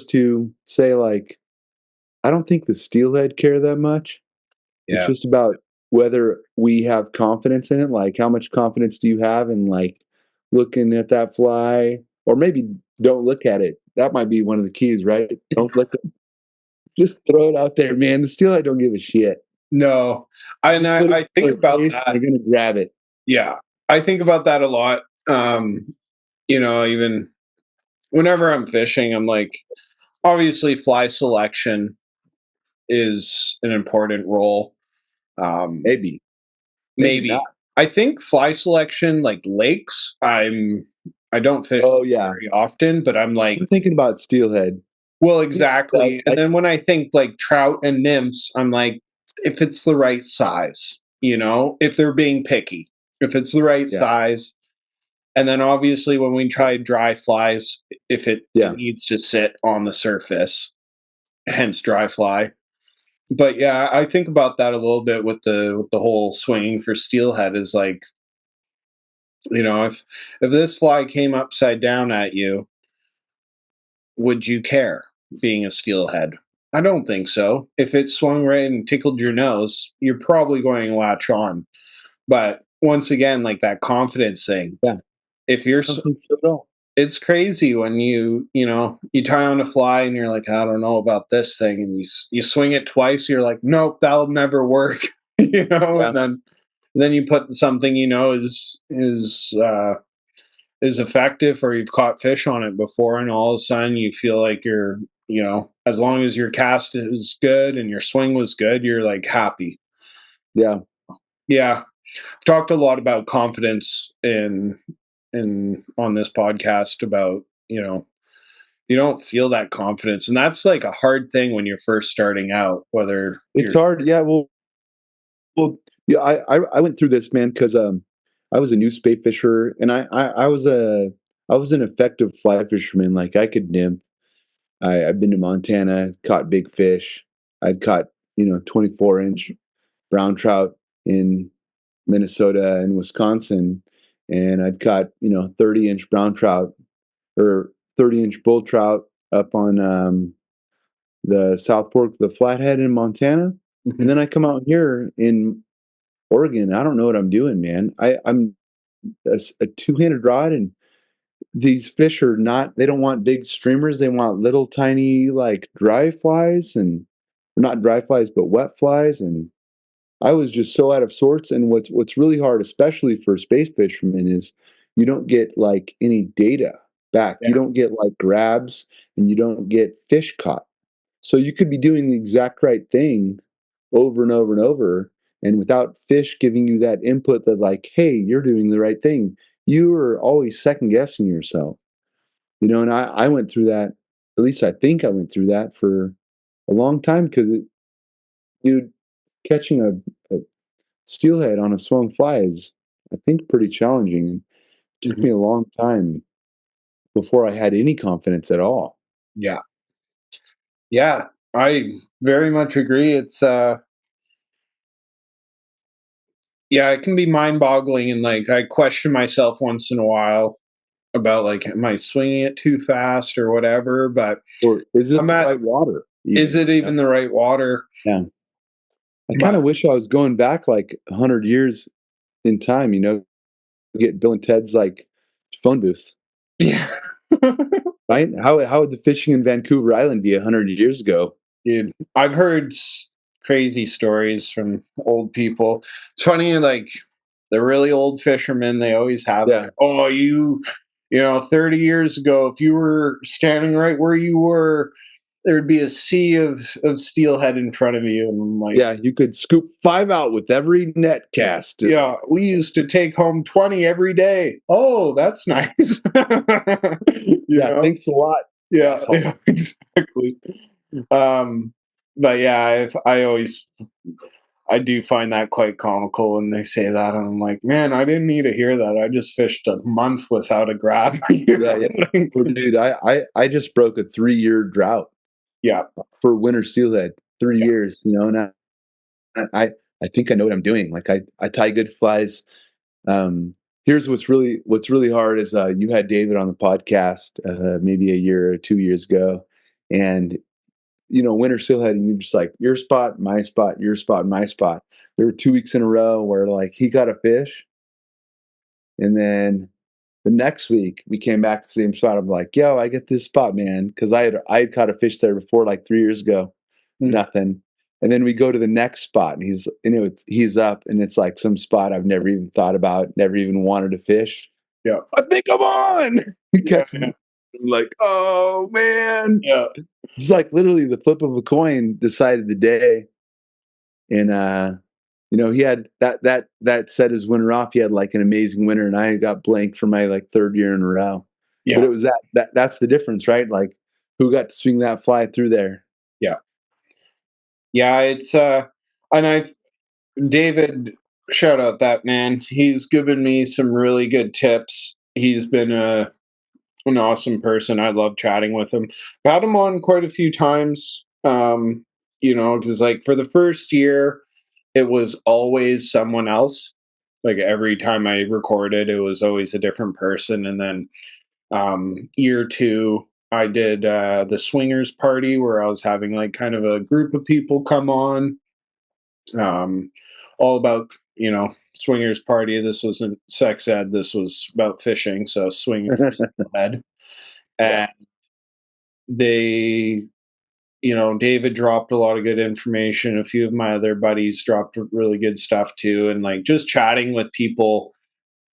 to say, like, I don't think the steelhead care that much. It's yeah. just about whether we have confidence in it. Like, how much confidence do you have in like looking at that fly, or maybe don't look at it. That might be one of the keys, right? Don't look at Just throw it out there, man. The steelhead don't give a shit. No, and Just I, put it I in think their about face, and that. they're gonna grab it. Yeah, I think about that a lot. Even whenever I'm fishing, I'm like, obviously, fly selection is an important role. Um, Maybe, maybe not. maybe I think fly selection, like lakes, I don't fish Oh yeah, very often, but I'm like, I'm thinking about steelhead. well, Steelhead, exactly. And like, then when I think like trout and nymphs, I'm like, if it's the right size, if they're being picky, if it's the right yeah, size. And then obviously when we try dry flies, if it yeah, needs to sit on the surface, hence dry fly. But yeah, I think about that a little bit with the whole swinging for steelhead is like, if this fly came upside down at you, would you care being a steelhead? I don't think so. If it swung right and tickled your nose, you're probably going to latch on. But once again, like that confidence thing. Yeah, If you're, I don't think so at all. it's crazy when you tie on a fly and you're like, I don't know about this thing, and you swing it twice, you're like, nope, that'll never work, Yeah, and then you put something is effective, or you've caught fish on it before, and all of a sudden you feel like as long as your cast is good and your swing was good, you're like happy. yeah. Yeah, talked a lot about confidence in on this podcast about you don't feel that confidence, and that's like a hard thing when you're first starting out, whether It's you're hard. Yeah, well, yeah. I went through this, man, because I was a new spey fisher, and I was an effective fly fisherman. Like I could nymph. I've been to Montana, caught big fish. I'd caught 24-inch brown trout in Minnesota and Wisconsin, and I'd caught 30-inch brown trout or 30-inch bull trout up on the South Fork of the Flathead in Montana. And Mhm. then I come out here in Oregon. I don't know what I'm doing, man. I'm a two-handed rod, and these fish are not. They don't want big streamers. They want little tiny like dry flies, and not dry flies, but wet flies. And I was just so out of sorts. And what's really hard, especially for space fishermen, is you don't get like any data back. You Yeah, don't get like grabs, and you don't get fish caught. So you could be doing the exact right thing over and over and over, and without fish giving you that input that like, hey, you're doing the right thing, you are always second guessing yourself. And I went through that. At least I think I went through that for a long time because dude, catching a steelhead on a swung fly is, I think, pretty challenging. And it took mhm, me a long time before I had any confidence at all. yeah, yeah. I very much agree. It's yeah, it can be mind-boggling, and like I question myself once in a while about like, am I swinging it too fast or whatever? But Or is it I'm the at, right water? is Even it even the right water? yeah. I kind But of wish I was going back like 100 years in time. Get Bill and Ted's like phone booth, yeah. right? How would the fishing in Vancouver Island be 100 years ago? Dude, I've heard crazy stories from old people. It's funny, like the really old fishermen, they always have Yeah, like, oh, 30 years ago, if you were standing right where you were, there'd be a sea of steelhead in front of you. And I'm like, yeah. You could scoop 5 out with every net cast. yeah, we used to take home 20 every day. Oh, that's nice. you Yeah, know? thanks a lot, Yeah, asshole. yeah, exactly. Um, but yeah, I do find that quite comical when they say that, and I'm like, man, I didn't need to hear that. I just fished a month without a grab. Yeah, yeah. Well, dude, I just broke a 3-year drought Yeah, for winter steelhead. 3 yeah, years, and I think I know what I'm doing. Like I tie good flies. Here's what's really hard is you had David on the podcast maybe a year or 2 years ago, and winter steelhead, and you're just like your spot, my spot, your spot, my spot. There were 2 weeks in a row where like he got a fish, and then the next week we came back to the same spot. I'm like, yo, I get this spot, man, because I had caught a fish there before like 3 years ago, mm, nothing. And then we go to the next spot, and he's up, and it's like some spot I've never even thought about, never even wanted to fish. yeah, I think I'm on. He yeah, catches it. I'm like, oh man. yeah, It's like literally the flip of a coin decided the day. And he had that set his winter off. He had like an amazing winter, and I got blanked for my like third year in a row. But yeah, it was that's the difference, right? Like who got to swing that fly through there? yeah, yeah. It's and I David, shout out that man. He's given me some really good tips. He's been an awesome person. I love chatting with him. I've had him on quite a few times. Because like for the first year, it was always someone else. Like every time I recorded, it was always a different person. And then year two, I did the swingers party where I was having like kind of a group of people come on, um, all about swingers party. This wasn't sex ed. This was about fishing. So swinging for Steelhead. Yeah. And they, David dropped a lot of good information. A few of my other buddies dropped really good stuff too. And like just chatting with people,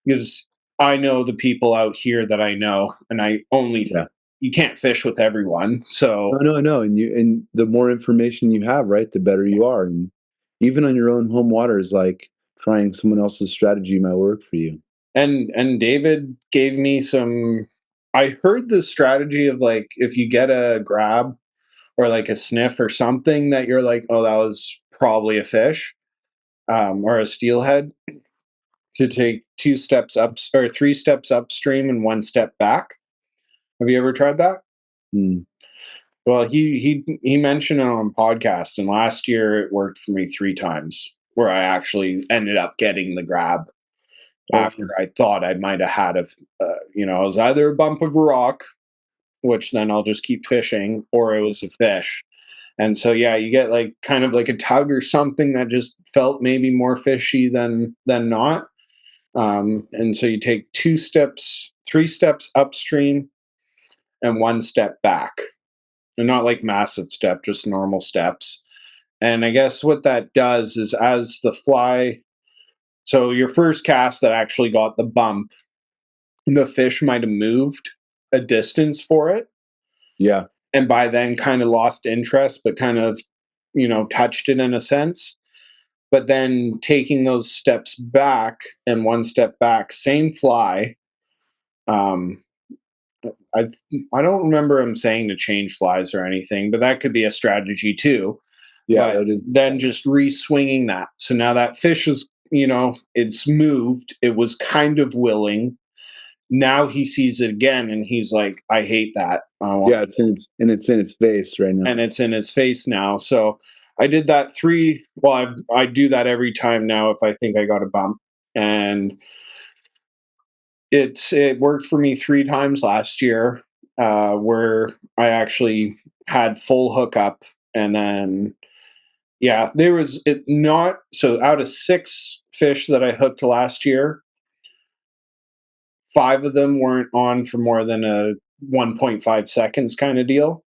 because I know the people out here that I know, and Yeah. you can't fish with everyone. So No. And the more information you have, right, the better you are. And even on your own home waters, like trying someone else's strategy might work for you. and David gave me some. I heard the strategy of like if you get a grab or like a sniff or something that you're like, oh, that was probably a fish, or a steelhead, to take 2 steps up or 3 steps upstream and 1 step back. Have you ever tried that? Mm. Well, he mentioned it on a podcast, and last year it worked for me 3 times, where I actually ended up getting the grab after Okay. I thought I might have had it was either a bump of a rock, which then I'll just keep fishing, or it was a fish. And so yeah, you get like kind of like a tug or something that just felt maybe more fishy than not. And so you take 2 steps, 3 steps upstream, and 1 step back, and not like massive step, just normal steps. And I guess what that does is as the fly, so your first cast that actually got the bump, the fish might have moved a distance for it, Yeah. and by then kind of lost interest, but kind of, touched it in a sense. But then taking those steps back and 1 step back, same fly. Um, I I don't remember him saying to change flies or anything, but that could be a strategy too. Yeah. But That is. then just re-swinging that. So now that fish is, it's moved. It was kind of willing. Now he sees it again, and he's like, "I hate that. I want," Yeah. It's in its face right now. and it's in his face now. So I did that three. Well, I do that every time now if I think I got a bump, and it worked for me 3 times last year, where I actually had full hookup, and then yeah, there was it not so out of 6 fish that I hooked last year, 5 of them weren't on for more than a 1.5 seconds kind of deal,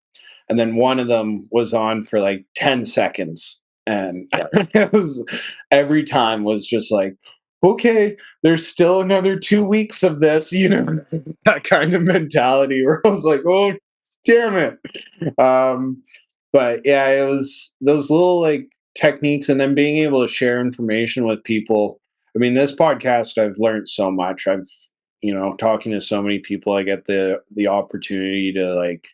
and then one of them was on for like 10 seconds, and it was every time was just like, okay, there's still another 2 weeks of this, that kind of mentality where I was like, oh, damn it. But yeah, it was those little like techniques, and then being able to share information with people. I mean, this podcast, I've learned so much. I've, talking to so many people, I get the opportunity to like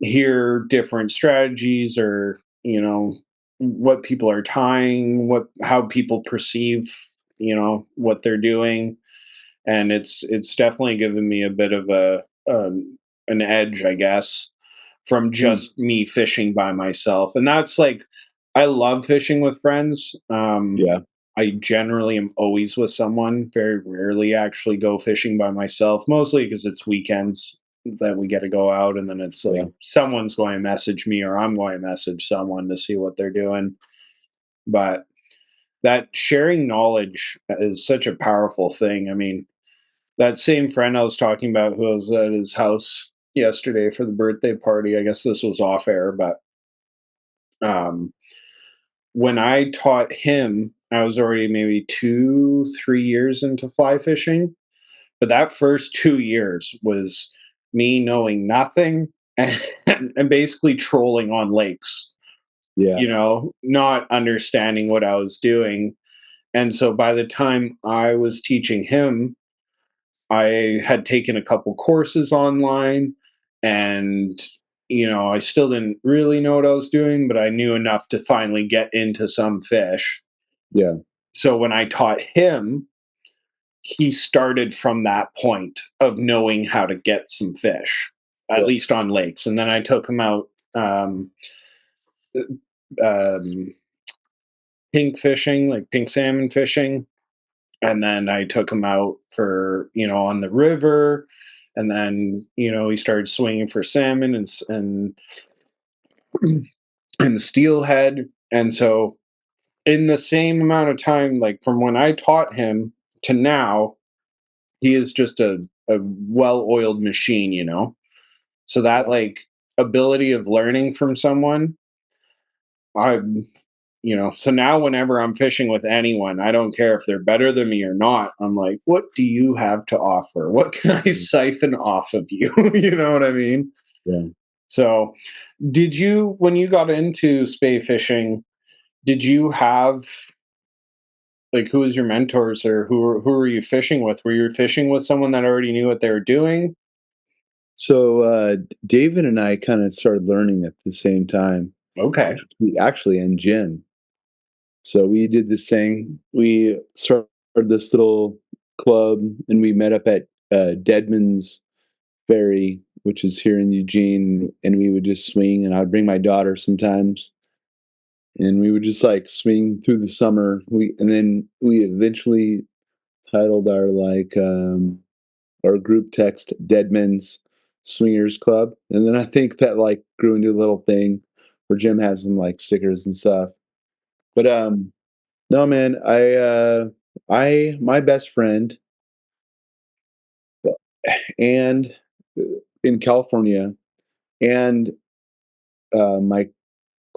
hear different strategies, or what people are tying, how people perceive what they're doing, and it's definitely given me a bit of an edge, I guess, from Mm. just me fishing by myself. And that's like, I love fishing with friends. Yeah. I generally am always with someone, very rarely actually go fishing by myself, mostly because it's weekends that we get to go out, and then it's like Yeah. someone's going to message me, or I'm going to message someone to see what they're doing. But that sharing knowledge is such a powerful thing. I mean, that same friend I was talking about who was at his house yesterday for the birthday party, I guess this was off air, but um, when I taught him, I was already maybe 2, 3 years into fly fishing. But that first 2 years was me knowing nothing and basically trolling on lakes, Yeah. not understanding what I was doing. And so by the time I was teaching him, I had taken a couple courses online, and I still didn't really know what I was doing, but I knew enough to finally get into some fish. Yeah. So when I taught him, he started from that point of knowing how to get some fish, at Yeah. least on lakes. And then I took him out um, pink fishing, like pink salmon fishing. And then I took him out for, on the river. And then, he started swinging for salmon and steelhead. And so in the same amount of time, like from when I taught him to now, he is just a well-oiled machine, you know? So that like ability of learning from someone, I'm, so now whenever I'm fishing with anyone, I don't care if they're better than me or not. I'm like, what do you have to offer? What can I Mm, siphon off of you? You know what I mean? yeah. So, did you, when you got into spey fishing, did you have like who was your mentors or who were you fishing with? Were you fishing with someone that already knew what they were doing? So David and I kind of started learning at the same time, Okay. actually in gym. So we did this thing. We started this little club, and we met up at Deadman's Ferry, which is here in Eugene, and we would just swing. And I'd bring my daughter sometimes, and we would just like swing through the summer. And then we eventually titled our group text Deadman's Swingers Club, and then I think that like grew into a little thing where Jim has some like stickers and stuff. But no, man, I my best friend and in California, and my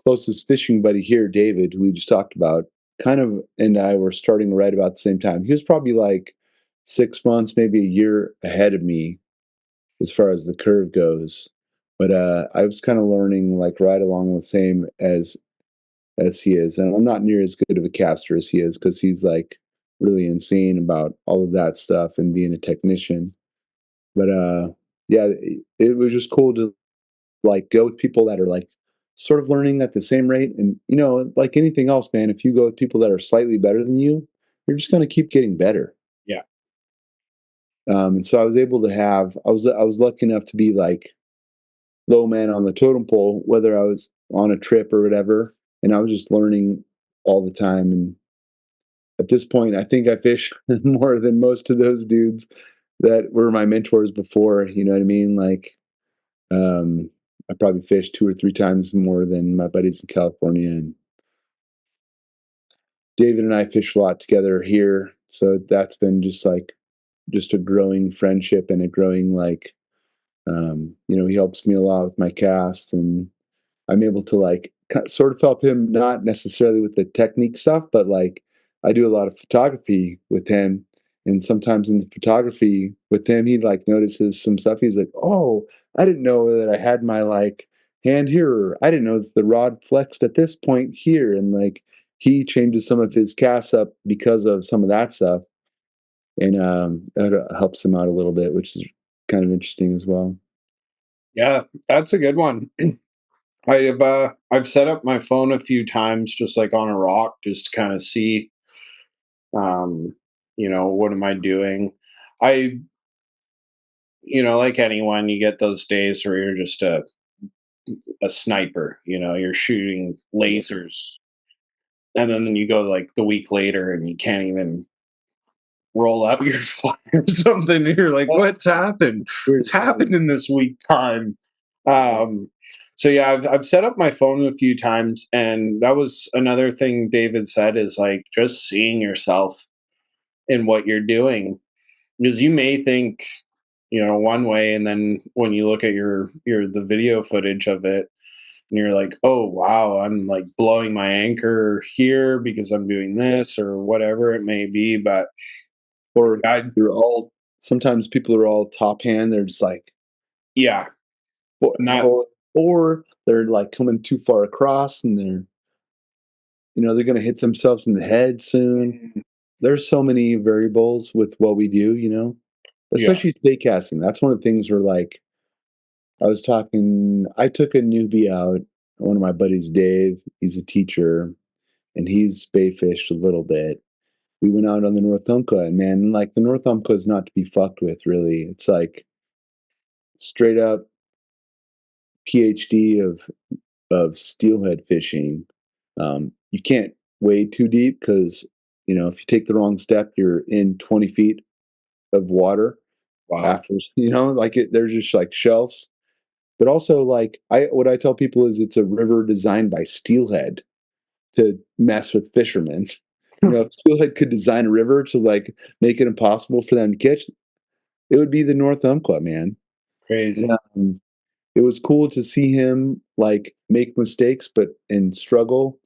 closest fishing buddy here, David, who we just talked about, kind of, and I were starting right about the same time. He was probably like 6 months, maybe a year ahead of me as far as the curve goes. But I was kind of learning like right along the same as he is, and I'm not near as good of a caster as he is because he's like really insane about all of that stuff and being a technician. But yeah, it was just cool to like go with people that are like sort of learning at the same rate. And like anything else, man, if you go with people that are slightly better than you, you're just going to keep getting better. Yeah. And so I was able to have I was lucky enough to be like low man on the totem pole, whether I was on a trip or whatever, and I was just learning all the time. And at this point, I think I fish more than most of those dudes that were my mentors before. You know what I mean? Like, I probably fished 2 or 3 times more than my buddies in California. And David and I fish a lot together here, so that's been just a growing friendship and a growing like, he helps me a lot with my casts, and I'm able to like sort of help him, not necessarily with the technique stuff, but like I do a lot of photography with him. And sometimes in the photography with him, he like notices some stuff. He's like, "Oh, I didn't know that I had my like hand here. Or I didn't know that the rod flexed at this point here." And like he changes some of his casts up because of some of that stuff. And that helps him out a little bit, which is kind of interesting as well. Yeah, that's a good one. I've set up my phone a few times just like on a rock just to kind of see um what am I doing. I like anyone, you get those days where you're just a sniper, you're shooting lasers, and then you go like the week later and you can't even roll out your fly or something. And you're like, what's happened? What's happened in this week time? Um, so yeah, I've set up my phone a few times, and that was another thing David said is like just seeing yourself in what you're doing, because you may think one way, and then when you look at your the video footage of it, and you're like, oh wow, I'm like blowing my anchor here because I'm doing this or whatever it may be, but Or I you're all sometimes people are all top hand. They're just like, yeah, or, and that or they're like coming too far across, and they're going to hit themselves in the head soon. There's so many variables with what we do, yeah, especially spay casting. That's one of the things where like I took a newbie out, one of my buddies, Dave, he's a teacher, and he's spay fished a little bit. We went out on the North Umpqua, and man, like the North Umpqua is not to be fucked with, really. It's like straight up PhD of steelhead fishing. You can't wade too deep because if you take the wrong step, you're in 20 feet of water wow, after. Like they're just like shelves. But also, like what I tell people is it's a river designed by steelhead. to mess with fishermen. If Steelhead could design a river to like make it impossible for them to catch, it would be the North Umpqua, man. Crazy. It was cool to see him like make mistakes, and struggle.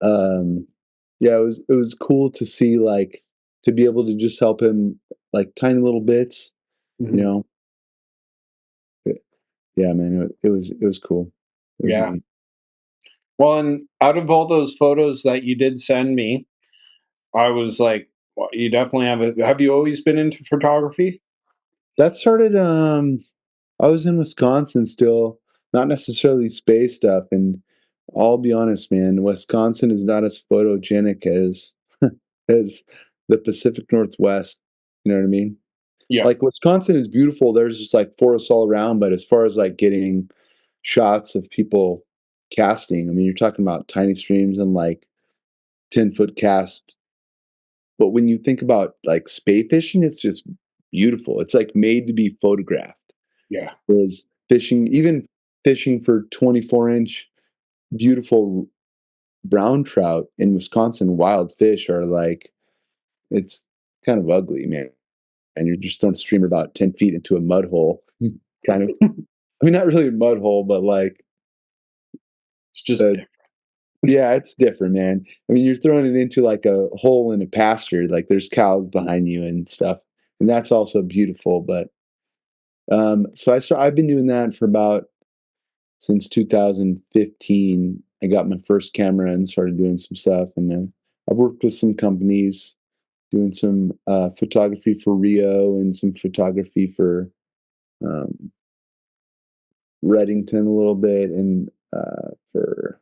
Yeah, it was cool to see like to be able to just help him like tiny little bits, you Mhm. know. Yeah, man, it was cool. It was Yeah. neat. Well, and out of all those photos that you did send me, I was like, well, you definitely have you always been into photography? That started. I was in Wisconsin still, not necessarily space stuff, and I'll be honest, man, Wisconsin is not as photogenic as the Pacific Northwest. You know what I mean? Yeah. Like Wisconsin is beautiful. There's just like forests all around, but as far as like getting shots of people casting, I mean, you're talking about tiny streams and like 10-foot cast. But when you think about like spey fishing, it's just beautiful. It's like made to be photographed. Yeah. Whereas even fishing for 24-inch beautiful brown trout in Wisconsin, wild fish are like, it's kind of ugly, man. And you're just throwing a streamer about 10 feet into a mud hole. Kind of, I mean, not really a mud hole, but like, It's just uh, different. yeah, it's different, man. I mean, you're throwing it into like a hole in a pasture, like there's cows behind you and stuff. And that's also beautiful. But so I've been doing that for about since 2015. I got my first camera and started doing some stuff. And I've worked with some companies doing some photography for Rio and some photography for um, Reddington a little bit and for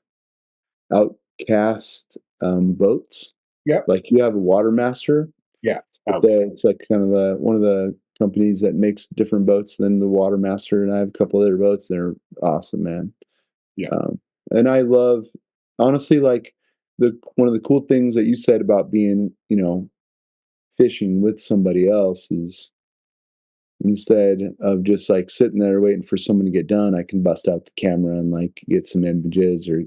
Outcast boats. Yep. Like you have a Watermaster, Yeah. but Okay. it's like kind of one of the companies that makes different boats than the Watermaster, and I have a couple other boats. They're awesome, man. Yeah. And I love, honestly, like the one of the cool things that you said about being, fishing with somebody else is instead of just like sitting there waiting for someone to get done, I can bust out the camera and like get some images or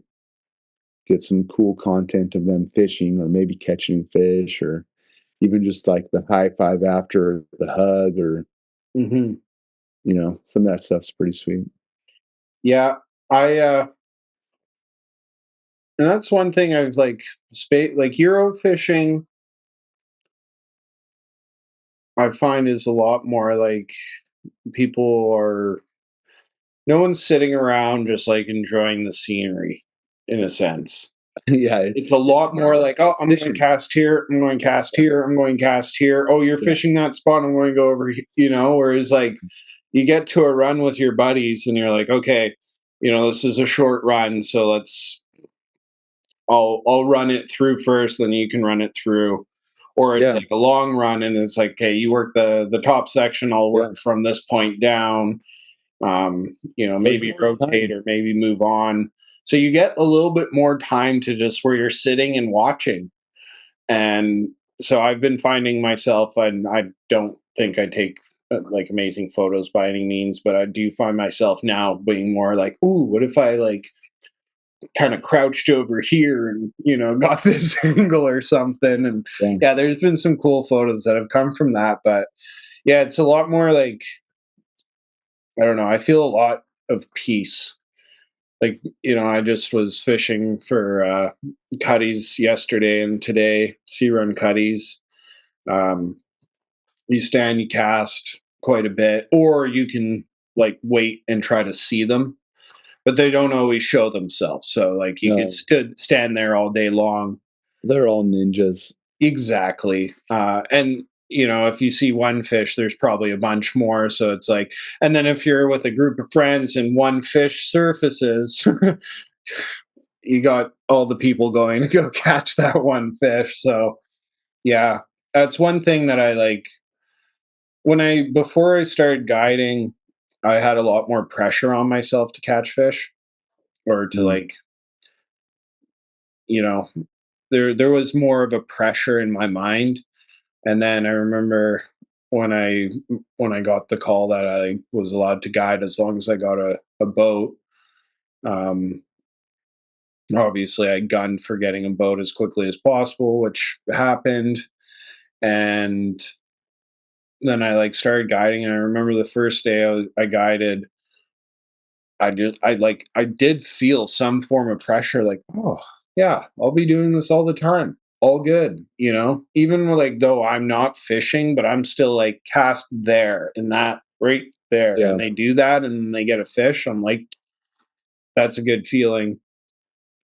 get some cool content of them fishing or maybe catching fish or even just like the high five after the hug or, Hmm. some of that stuff's pretty sweet. Yeah. And that's one thing I've like like Euro fishing. I find is a lot more like people are no one's sitting around just like enjoying the scenery in a sense. Yeah. It's a lot more like, oh, I'm going to cast here, I'm going to cast here, I'm going to cast here. Oh, you're Yeah. fishing that spot, I'm going to go over, whereas like you get to a run with your buddies and you're like, okay, this is a short run, so I'll run it through first, then you can run it through. Or it's Yeah. like a long run and it's like, okay, you work the top section, I'll Yeah. work from this point down. There's Maybe more rotate time. or maybe move on. So you get a little bit more time to just where you're sitting and watching. And so I've been finding myself, and I don't think I take like amazing photos by any means, but I do find myself now being more like, ooh, what if I like kind of crouched over here and got this angle or something. And Yeah. yeah, there's been some cool photos that have come from that. But yeah, it's a lot more like, I don't know, I feel a lot of peace. Like, I just was fishing for cutties yesterday and today, sea run cutties. um, you stand, you cast quite a bit, or you can like wait and try to see them, but they don't always show themselves. So like you could No, stand there all day long. they're all ninjas. Exactly. And if you see one fish, there's probably a bunch more. So it's like, and then if you're with a group of friends and one fish surfaces, you got all the people going to go catch that one fish. So yeah, that's one thing that I like. Before I started guiding, I had a lot more pressure on myself to catch fish or to Mm. like, you know, there was more of a pressure in my mind. And then I remember when I got the call that I was allowed to guide as long as I got a boat. Um, obviously I gunned for getting a boat as quickly as possible, which happened. And then I like started guiding. And I remember the first day I guided, I did feel some form of pressure, like, oh yeah, I'll be doing this all the time. All good, you know? Even like though I'm not fishing, but I'm still like cast there and that right there. Yeah. And they do that and they get a fish. I'm like, that's a good feeling.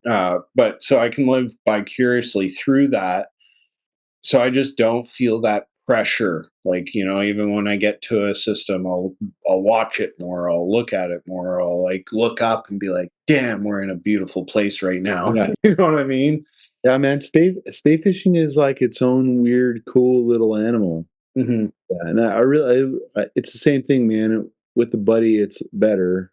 But so I can live vicariously through that. So I just don't feel that pressure. Like, you know, even when I get to a system, I'll watch it more, I'll look at it more, I'll like look up and be like, damn, we're in a beautiful place right now. Yeah. You know what I mean? Yeah, man, spey fishing is like its own weird, cool little animal. Hmm. Yeah, and I really it's the same thing, man. With the buddy, it's better.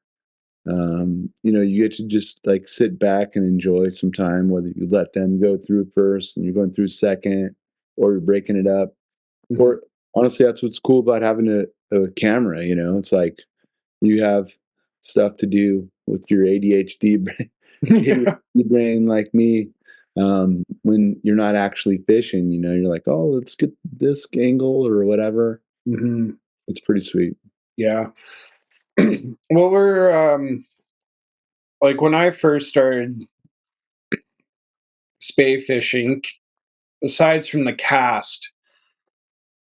You know, you get to just like sit back and enjoy some time, whether you let them go through first and you're going through second, or you're breaking it up. Hmm. Or honestly, that's what's cool about having a camera. You know, it's like you have stuff to do with your ADHD brain, ADHD brain like me. When you're not actually fishing, you know, you're like, oh, let's get this angle or whatever. Hmm. It's pretty sweet. Yeah. Well, we're like when I first started spay fishing, aside from the cast,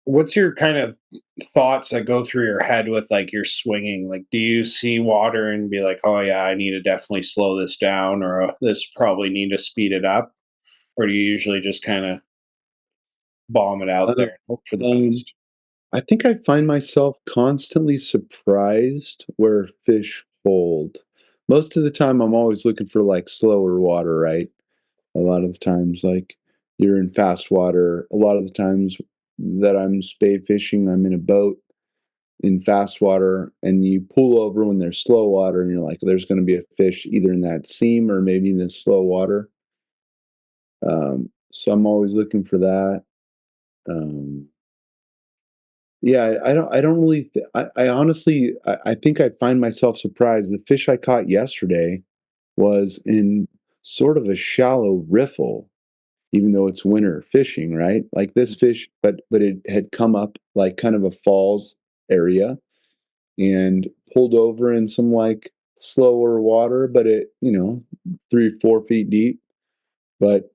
what's your kind of thoughts that go through your head with like your swinging? Like, do you see water and be like, "Oh yeah, I need to definitely slow this down," or "This probably need to speed it up," or do you usually just kind of bomb it out Uh, there and hope for the um, best? I think I find myself constantly surprised where fish hold. Most of the time, I'm always looking for like slower water, right? A lot of the times, like you're in fast water. A lot of the times that I'm spay fishing, I'm in a boat in fast water, and you pull over when there's slow water, and you're like, there's going to be a fish either in that seam or maybe in the slow water. So I'm always looking for that. Um, Yeah, I don't really I honestly I think I find myself surprised. The fish I caught yesterday was in sort of a shallow riffle, even though it's winter fishing, right? Like this fish, but it had come up like kind of a falls area and pulled over in some like slower water, but it, you know, 3, 4 feet deep. But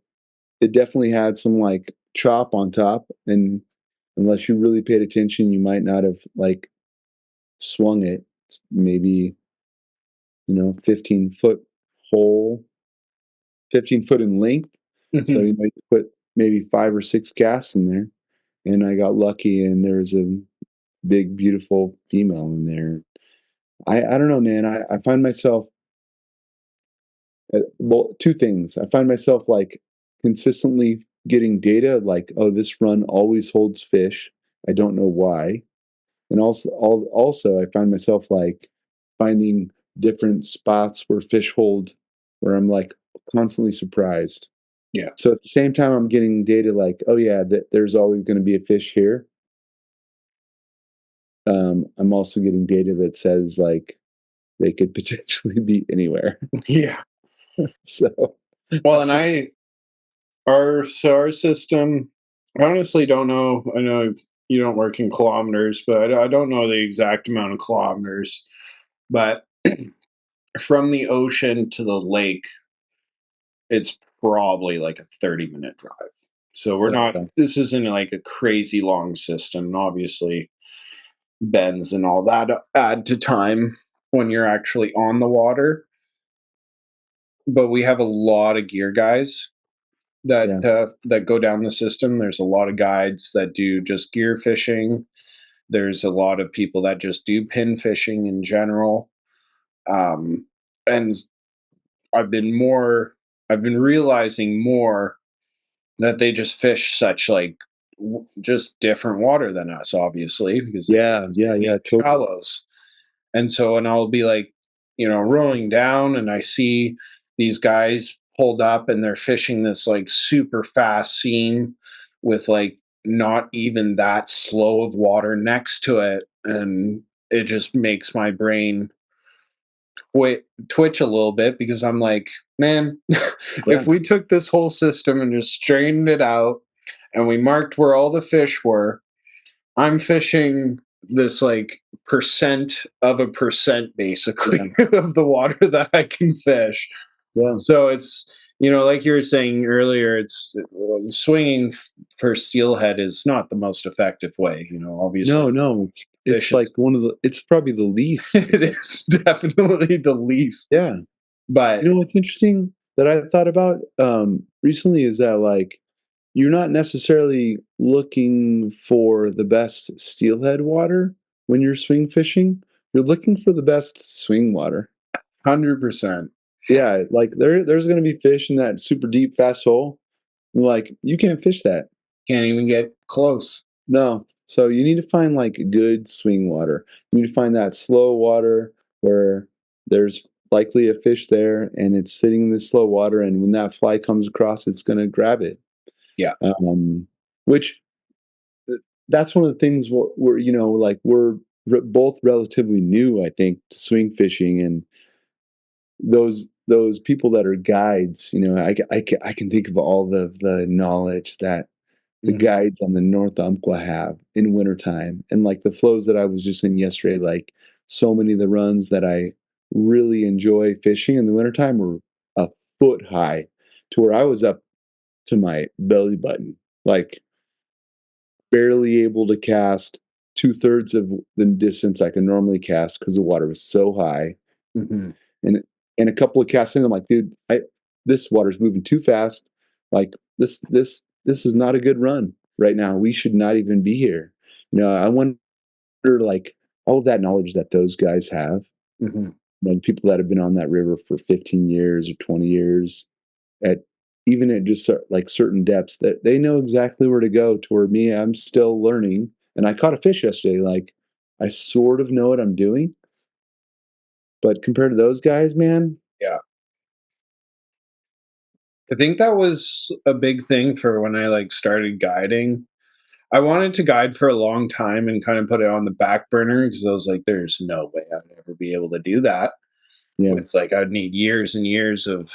it definitely had some like chop on top, and unless you really paid attention, you might not have like swung it. It's maybe, you know, 15-foot hole, 15 foot in length. So Hmm. you might put maybe 5 or 6 casts in there. And I got lucky, and there was a big, beautiful female in there. I don't know, man. I find myself, well, two things. I find myself like consistently getting data like, oh, this run always holds fish. I don't know why. And also I find myself like finding different spots where fish hold where I'm like constantly surprised. Yeah. So at the same time I'm getting data like, oh yeah, there's always going to be a fish here. I'm also getting data that says like they could potentially be anywhere. Yeah. So Well, and our system, I honestly don't know. I know you don't work in kilometers, but I don't know the exact amount of kilometers. But from the ocean to the lake, it's probably like a 30-minute drive. So we're not, okay. this isn't like a crazy long system. And obviously, bends and all that add to time when you're actually on the water. But we have a lot of gear guys Yeah. that go down the system. There's a lot of guides that do just gear fishing. There's a lot of people that just do pin fishing in general. And I've been more, I've been realizing more that they just fish such like just different water than us, obviously, because they Yeah, yeah, need yeah, totally. shallows. And so, and I'll be like, you know, rowing down and I see these guys pulled up and they're fishing this like super fast seam with like not even that slow of water next to it. And it just makes my brain twitch a little bit because I'm like, man, Yeah. if we took this whole system and just straightened it out and we marked where all the fish were, I'm fishing this like percent of a percent basically of the water that I can fish. Yeah. So it's, like you were saying earlier, it's swinging for steelhead is not the most effective way, obviously. No. It's Fishes. like it's probably the least. It is definitely the least. Yeah. But You know what's interesting that I thought about recently is that like you're not necessarily looking for the best steelhead water when you're swing fishing. You're looking for the best swing water. 100%. Yeah, like there's going to be fish in that super deep fast hole. Like you can't fish that. Can't even get close. No. So you need to find like good swing water. You need to find that slow water where there's likely a fish there and it's sitting in the slow water, and when that fly comes across, it's going to grab it. Yeah. Which that's one of the things we're like we're both relatively new, I think, to swing fishing, and those people that are guides. I can think of all the knowledge that the guides on the North Umpqua have in wintertime, and like the flows that I was just in yesterday, like so many of the runs that I really enjoy fishing in the wintertime were a foot high to where I was up to my belly button, like barely able to cast 2/3 of the distance I can normally cast because the water was so high. Mm-hmm. And a couple of casts in, I'm like, dude, this water's moving too fast. Like this is not a good run right now. We should not even be here. I wonder like all of that knowledge that those guys have, Mm-hmm. People that have been on that river for 15 years or 20 years, at even at just like certain depths, that they know exactly where to go. To where me, I'm still learning, and I caught a fish yesterday. Like I sort of know what I'm doing, but compared to those guys, man, Yeah. I think that was a big thing for when I like started guiding. I wanted to guide for a long time and kind of put it on the back burner because I was like, there's no way I'd ever be able to do that. yeah, With like I'd need years and years of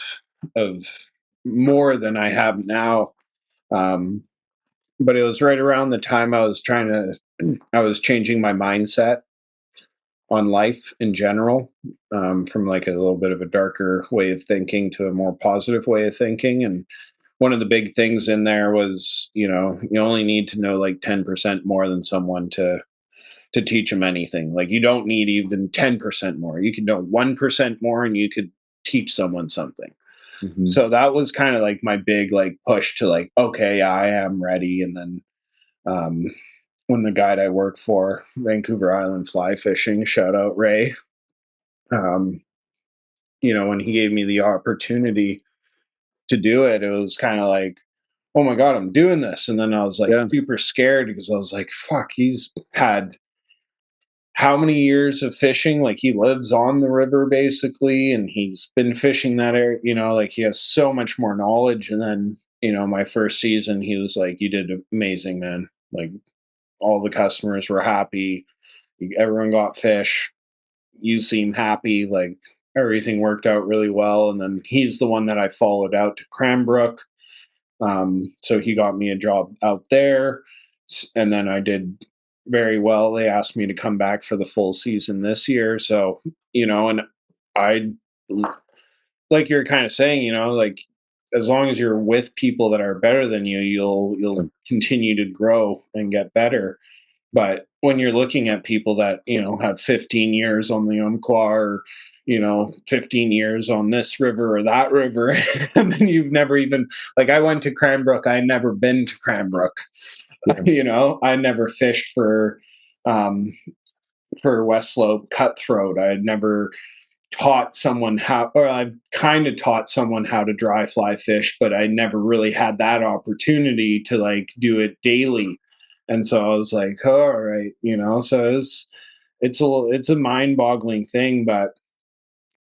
more than I have now. Um, but it was right around the time I was changing my mindset on life in general, from like a little bit of a darker way of thinking to a more positive way of thinking. And one of the big things in there was, you only need to know like 10% more than someone to teach them anything. Like you don't need even 10% more. You can know 1% more and you could teach someone something. hmm So that was kind of like my big like push to like, okay, yeah, I am ready. And then um when the guide I work for, Vancouver Island Fly Fishing, shout out Ray, um, when he gave me the opportunity to do it, it was kind of like, oh my God, I'm doing this. And then I was like yeah, super scared because I was like, fuck, he's had how many years of fishing? Like he lives on the river basically, and he's been fishing that area, like he has so much more knowledge. And then, my first season, he was like, you did amazing, man. Like all the customers were happy. Everyone got fish. You seem happy. Like everything worked out really well. And then he's the one that I followed out to Cranbrook. So he got me a job out there. And then I did very well. They asked me to come back for the full season this year. So, and I, like you're kind of saying, like as long as you're with people that are better than you, you'll continue to grow and get better. But when you're looking at people that, have 15 years on the Umpqua or, 15 years on this river or that river, and then you've never even, like I went to Cranbrook, I'd never been to Cranbrook, yeah, I never fished um, for West Slope cutthroat. I had never taught someone how, or I've kind of taught someone how to dry fly fish, but I never really had that opportunity to like do it daily. And so I was like, oh, all right, so it's a mind boggling thing, but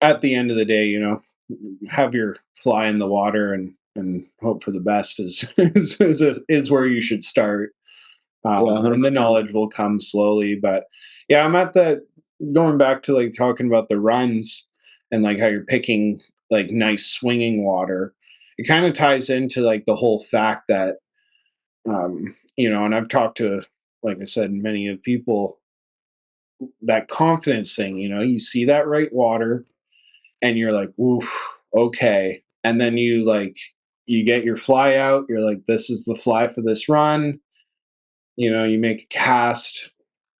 at the end of the day, have your fly in the water and hope for the best is where you should start. yeah, And the 100%. knowledge will come slowly. But yeah, I'm at the going back to like talking about the runs. and like how you're picking like nice swinging water, it kind of ties into like the whole fact that and I've talked to, like I said, many of people, that confidence thing, you see that right water and you're like, oof, okay. And then you get your fly out, you're like, this is the fly for this run. You make a cast,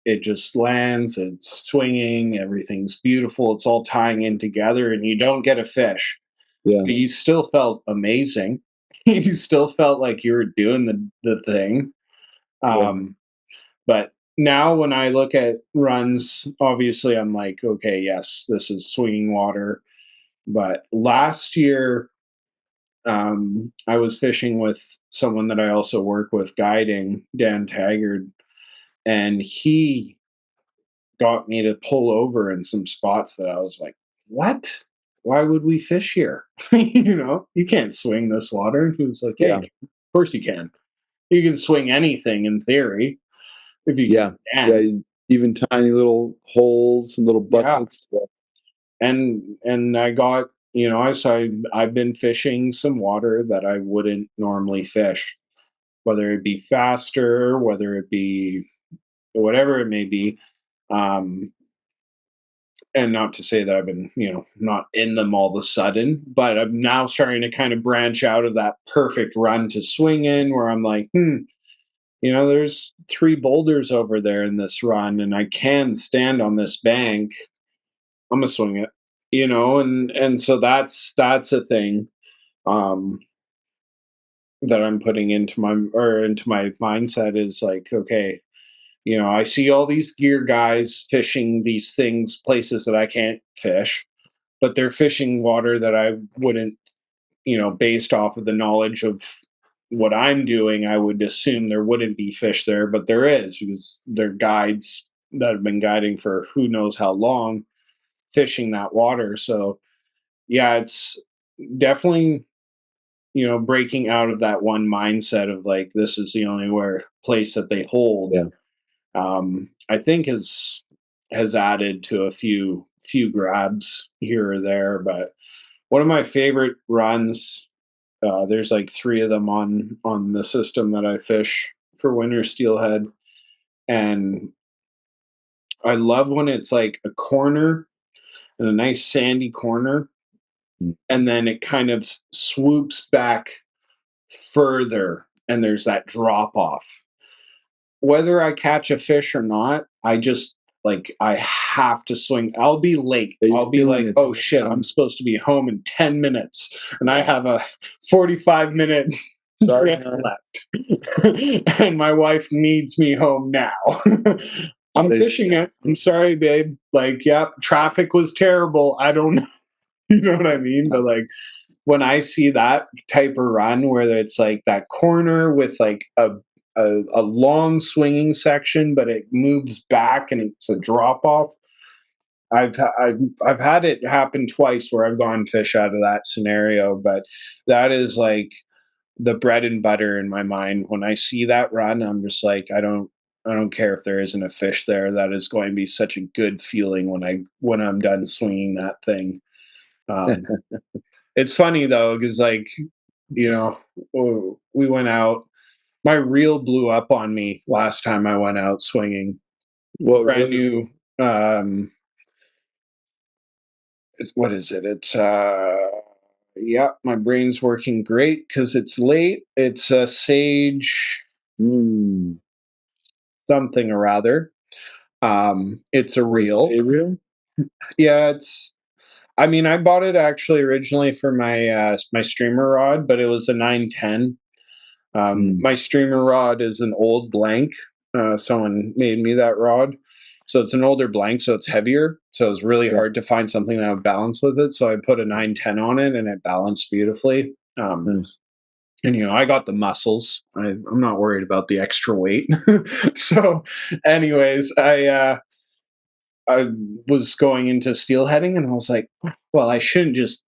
it just lands, it's swinging, everything's beautiful, it's all tying in together, and you don't get a fish. Yeah. But you still felt amazing. You still felt like you were doing the thing. Yeah. But now when I look at runs, obviously I'm like, okay, yes, this is swinging water. But last year, I was fishing with someone that I also work with guiding, Dan Taggart, and he got me to pull over in some spots that I was like, what? Why would we fish here? You can't swing this water. And he was like, yeah, Yeah. of course you can. You can swing anything in theory if you Yeah. Yeah. can. Even tiny little holes and little Yeah. buckets. Yeah. And I got, I've been fishing some water that I wouldn't normally fish, whether it be faster, whether it be whatever it may be. Um, and not to say that I've been, not in them all of a sudden, but I'm now starting to kind of branch out of that perfect run to swing in where I'm like, there's 3 boulders over there in this run and I can stand on this bank. I'm gonna swing it, and so that's a thing um that I'm putting into my mindset is like, okay, I see all these gear guys fishing these things, places that I can't fish, but they're fishing water that I wouldn't, based off of the knowledge of what I'm doing, I would assume there wouldn't be fish there, but there is because they're guides that have been guiding for who knows how long fishing that water. So, yeah, it's definitely, breaking out of that one mindset of like, this is the only place that they hold. Yeah. I think has added to a few grabs here or there, but one of my favorite runs, there's like 3 of them on the system that I fish for winter steelhead, and I love when it's like a corner and a nice sandy corner, Mm. and then it kind of swoops back further and there's that drop off. Whether I catch a fish or not, I just like I have to swing. I'll be late. Yeah, you're I'll be feeling like, it. "Oh shit, I'm supposed to be home in 10 minutes and I Yeah. have a 45-minute Sorry, drift man. left." And my wife needs me home now. I'm fishing it. I'm sorry, babe. Like, yeah, traffic was terrible. I don't know. You know what I mean? But like when I see that type of run where it's like that corner with like a long swinging section, but it moves back and it's a drop off. I've had it happen twice where I've gone fish out of that scenario, but that is like the bread and butter in my mind. When I see that run, I'm just like, I don't care if there isn't a fish there. That is going to be such a good feeling when I'm done swinging that thing. Um, it's funny though, because like, you know, we went out. My reel blew up on me last time I went out swinging. What Brand really? new. What is it? It's yeah. My brain's working great because it's late. It's a sage Mm. something or other. It's a reel. A real? Yeah, it's. I mean, I bought it actually originally for my streamer rod, but it was a 910. Mm. My streamer rod is an old blank. Someone made me that rod. So it's an older blank, so it's heavier. So it's really Yeah. hard to find something that would balance with it. So I put a 910 on it and it balanced beautifully. Nice. And, I got the muscles. I'm not worried about the extra weight. So, anyways, I was going into steelheading and I was like, well, I shouldn't just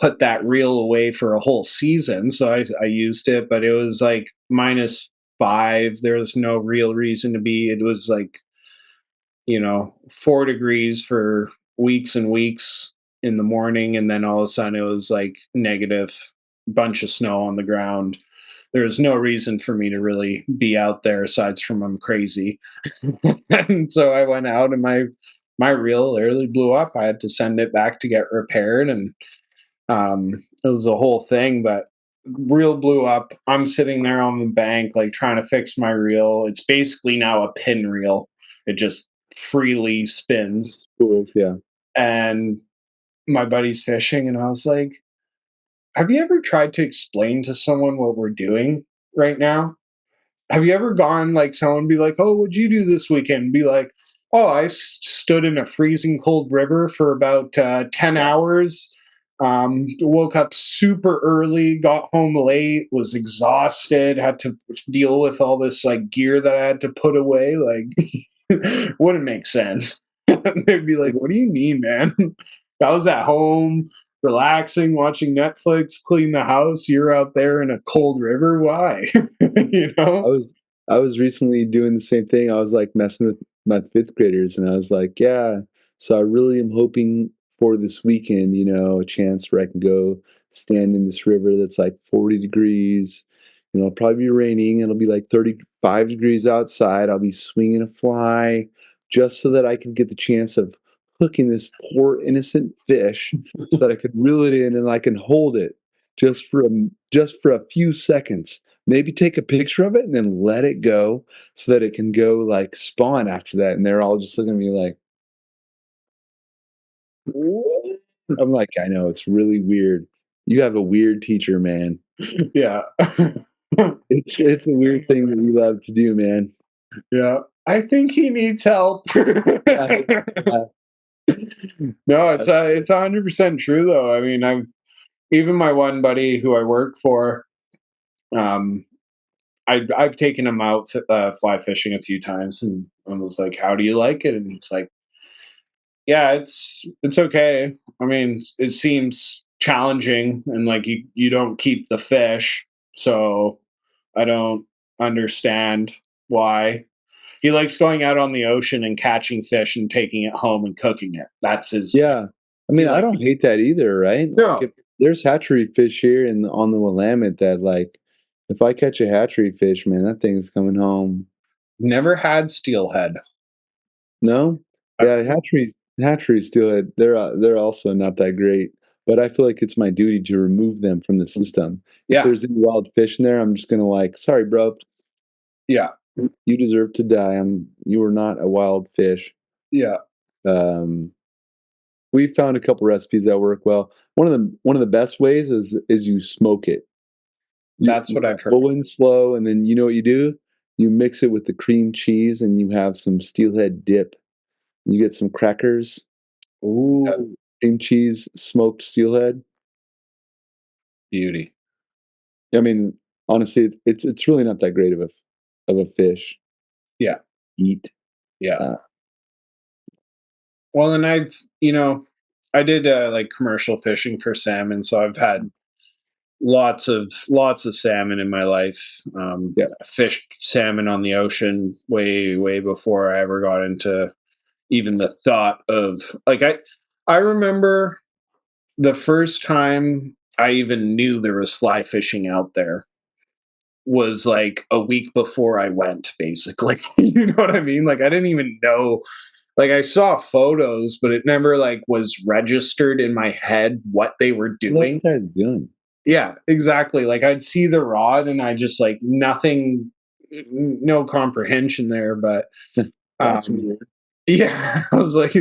put that reel away for a whole season. So I used it, but it was like -5. There was no real reason to be. It was like, 4 degrees for weeks and weeks. in the morning, and then all of a sudden it was like negative, bunch of snow on the ground. There was no reason for me to really be out there aside from I'm crazy. And so I went out and my reel literally blew up. I had to send it back to get repaired, and it was a whole thing, but reel blew up. I'm sitting there on the bank, like trying to fix my reel. It's basically now a pin reel. It just freely spins. Cool. Yeah. And my buddy's fishing, and I was like, have you ever tried to explain to someone what we're doing right now? Have you ever gone like someone be like, "Oh, what'd you do this weekend?" Be like, "Oh, I stood in a freezing cold river for about 10 hours. Woke up super early, got home late, was exhausted, had to deal with all this like gear that I had to put away." Like, wouldn't make sense. They'd be like, "What do you mean, man? I was at home, relaxing, watching Netflix, clean the house. You're out there in a cold river. Why?" You I know? was I was recently doing the same thing. I was like messing with my fifth graders, and I was like, yeah. So I really am hoping for this weekend, a chance where I can go stand in this river that's like 40 degrees. It'll probably be raining. It'll be like 35 degrees outside. I'll be swinging a fly just so that I can get the chance of hooking this poor innocent fish so that I could reel it in and I can hold it just for a few seconds, maybe take a picture of it and then let it go so that it can go like spawn after that. And they're all just looking at me like, what? I'm like, I know, it's really weird. You have a weird teacher, man. Yeah. It's a weird thing that you love to do, man. Yeah. I think he needs help. Yeah, yeah, No, it's 100% true though. I mean, I've even my one buddy who I work for, um, I've taken him out fly fishing a few times, and I was like, "How do you like it?" And he's like, "Yeah, it's okay. I mean, it seems challenging, and like you don't keep the fish, so I don't understand why." He likes going out on the ocean and catching fish and taking it home and cooking it. That's his. yeah. I He mean, I like don't hate that either, right? Like no, if there's hatchery fish here on the Willamette that like if I catch a hatchery fish, man, that thing's coming home. never had steelhead. No? I've Yeah, hatcheries do it. They're also not that great, but I feel like it's my duty to remove them from the system. If yeah, there's any wild fish in there, I'm just gonna like, "Sorry, bro, yeah, you deserve to die. You are not a wild fish." yeah. Um, we found a couple recipes that work well. One of the best ways is you smoke it. That's You what I've heard. go in slow, and then you know what you do? You mix it with the cream cheese, and you have some steelhead dip. You get some crackers, Ooh, cream cheese, smoked steelhead. beauty. I mean, honestly, it's really not that great of a fish Yeah, eat. yeah. Uh, Well, and I did like commercial fishing for salmon, so I've had lots of salmon in my life. yeah, Fished salmon on the ocean way before I ever got into even the thought of like I remember the first time I even knew there was fly fishing out there was like a week before I went, basically. You know what I mean? Like I didn't even know. Like I saw photos, but it never like was registered in my head what they were what doing. are those guys doing? Yeah, exactly. Like I'd see the rod and I just like nothing, no comprehension there. But That's um, weird. yeah, I was like,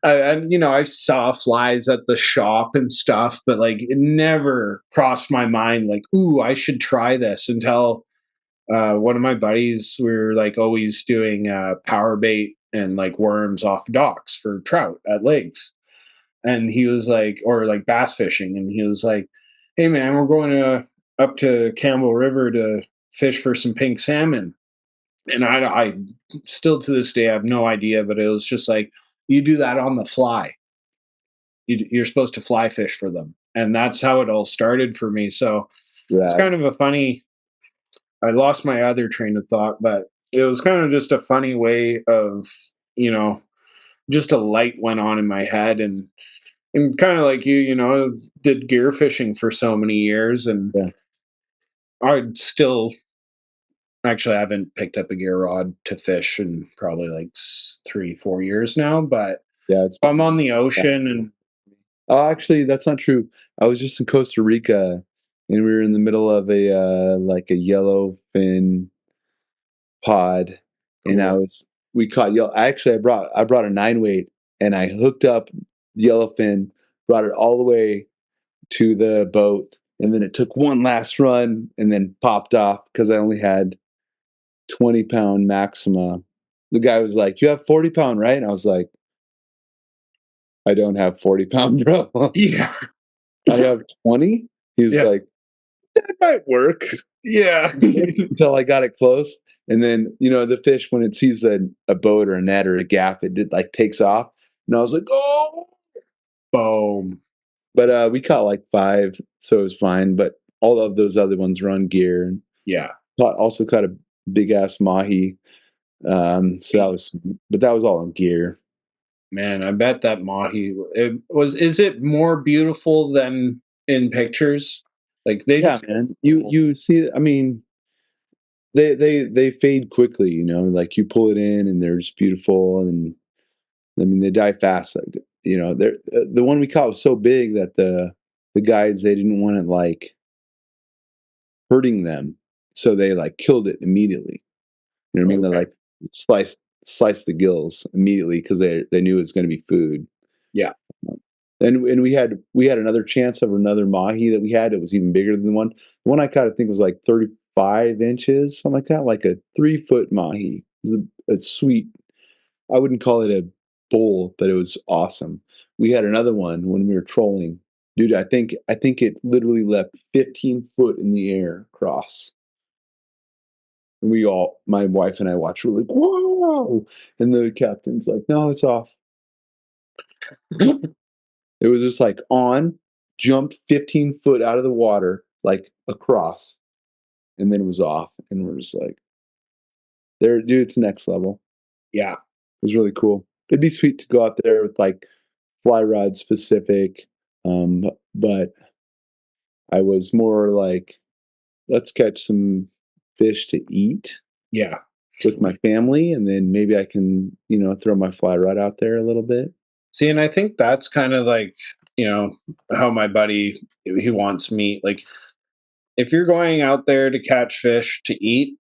and I saw flies at the shop and stuff, but like it never crossed my mind like, ooh, I should try this until one of my buddies, we were like always doing power bait and like worms off docks for trout at lakes. And he was like, or like bass fishing. And he was like, "Hey man, we're going up to Campbell River to fish for some pink salmon." And I still to this day have no idea, but it was just like, you do that on the fly. You're supposed to fly fish for them. And that's how it all started for me. So it's Rad. kind of a funny, I lost my other train of thought, but it was kind of just a funny way of, you know, just a light went on in my head. And And kind of like you know, did gear fishing for so many years, and Yeah. I'd still actually I haven't picked up a gear rod to fish in probably like 3, 4 years now. But Yeah, it's I'm on the yeah. ocean, and Oh, actually, that's not true. I was just in Costa Rica, and we were in the middle of like a yellowfin pod, and cool. we caught yellow. Actually, I brought a 9 weight, and I hooked up the yellowfin, brought it all the way to the boat, and then it took one last run and then popped off because I only had 20-pound maxima. The guy was like, "You have 40-pound, right?" And I was like, "I don't have 40-pound, bro. Yeah, I have 20." He's yeah, like, "That might work." yeah, Until I got it close. And then, the fish, when it sees a boat or a net or a gaff, like takes off. And I was like, oh, boom. but we caught like five, so it was fine. But all of those other ones were on gear, and Yeah, also caught a big ass mahi. So but that was all on gear. man, I bet that mahi it was. Is it more beautiful than in pictures? Like they Yeah, just man. You see, I mean, they fade quickly. Like you pull it in, and they're just beautiful, and I mean, they die fast. Like, they're the one we caught was so big that the guides, they didn't want it like hurting them, so they like killed it immediately. You know what I mean? They okay. like sliced the gills immediately because they knew it was going to be food. Yeah, And we had another chance of another mahi that we had. It was even bigger than the one. The one I caught, I think, was like 35 inches, something like that, like a 3 foot mahi. It was a sweet. I wouldn't call it a bowl, but it was awesome. We had another one when we were trolling. Dude, I think it literally leapt 15 foot in the air across. And my wife and I watched, we're like, whoa! And the captain's like, no, it's off. It was just like jumped 15 foot out of the water, like across, and then it was off. And we're just like, there, dude, it's next level. yeah. It was really cool. It'd be sweet to go out there with like fly rod specific. But I was more like, let's catch some fish to eat Yeah. with my family, and then maybe I can, throw my fly rod out there a little bit. See, and I think that's kind of like, how my buddy he wants meat. Like if you're going out there to catch fish to eat,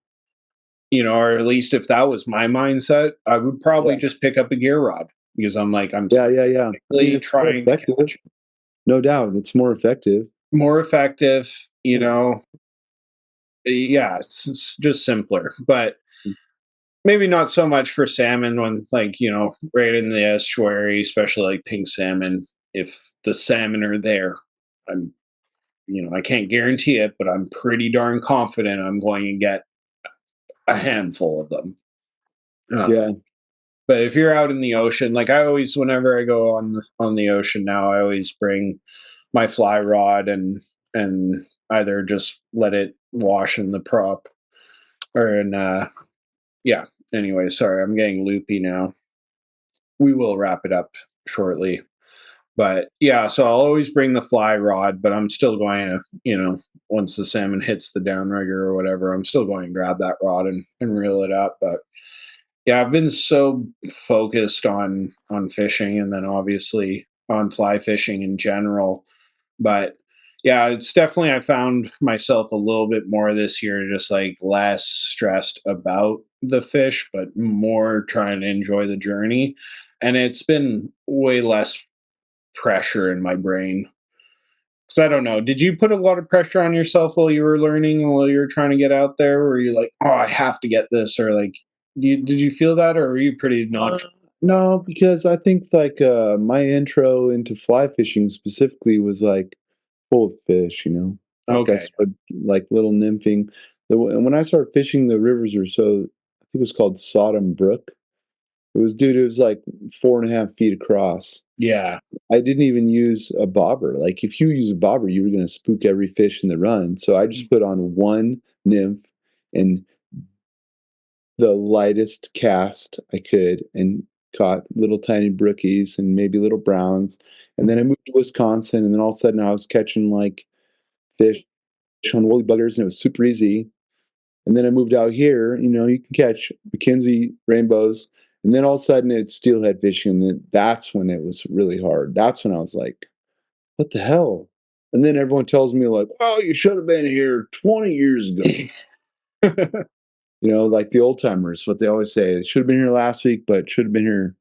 or at least if that was my mindset, I would probably Yeah, just pick up a gear rod because I'm like, I'm yeah, yeah, yeah. I mean, technically it's more trying to effective, catch no doubt. It's more effective. more effective, yeah, it's just simpler. But maybe not so much for salmon when like, right in the estuary, especially like pink salmon. If the salmon are there, I'm I can't guarantee it, but I'm pretty darn confident I'm going to get a handful of them. Uh, Yeah, but if you're out in the ocean, like I always, whenever I go on the ocean now, I always bring my fly rod and either just let it wash in the prop or in yeah. Anyway, sorry, I'm getting loopy now. We will wrap it up shortly. But yeah, so I'll always bring the fly rod, but I'm still going to, once the salmon hits the downrigger or whatever, I'm still going to grab that rod and reel it up. But yeah, I've been so focused on fishing and then obviously on fly fishing in general. But yeah, it's definitely I found myself a little bit more this year, just like less stressed about the fish, but more trying to enjoy the journey. And it's been way less pressure in my brain. Because I don't know, did you put a lot of pressure on yourself while you were learning and while you were trying to get out there? Were you like, oh, I have to get this? Or like, did you feel that? Or were you pretty not? no, because I think like my intro into fly fishing specifically was like full of fish. Like I Okay. started like little nymphing. And when I started fishing, the rivers are so, I think it was called Sodom Brook. It was like 4.5 feet across. Yeah. I didn't even use a bobber. Like if you use a bobber, you were going to spook every fish in the run. So I just put on one nymph and the lightest cast I could, and caught little tiny brookies and maybe little browns. And then I moved to Wisconsin, and then all of a sudden I was catching like fish on woolly buggers, and it was super easy. And then I moved out here, you can catch McKenzie rainbows. And then all of a sudden it's steelhead fishing. And then that's when it was really hard. That's when I was like, what the hell? And then everyone tells me, like, well, you should have been here 20 years ago. Like the old timers, what they always say, it should have been here last week, but should have been here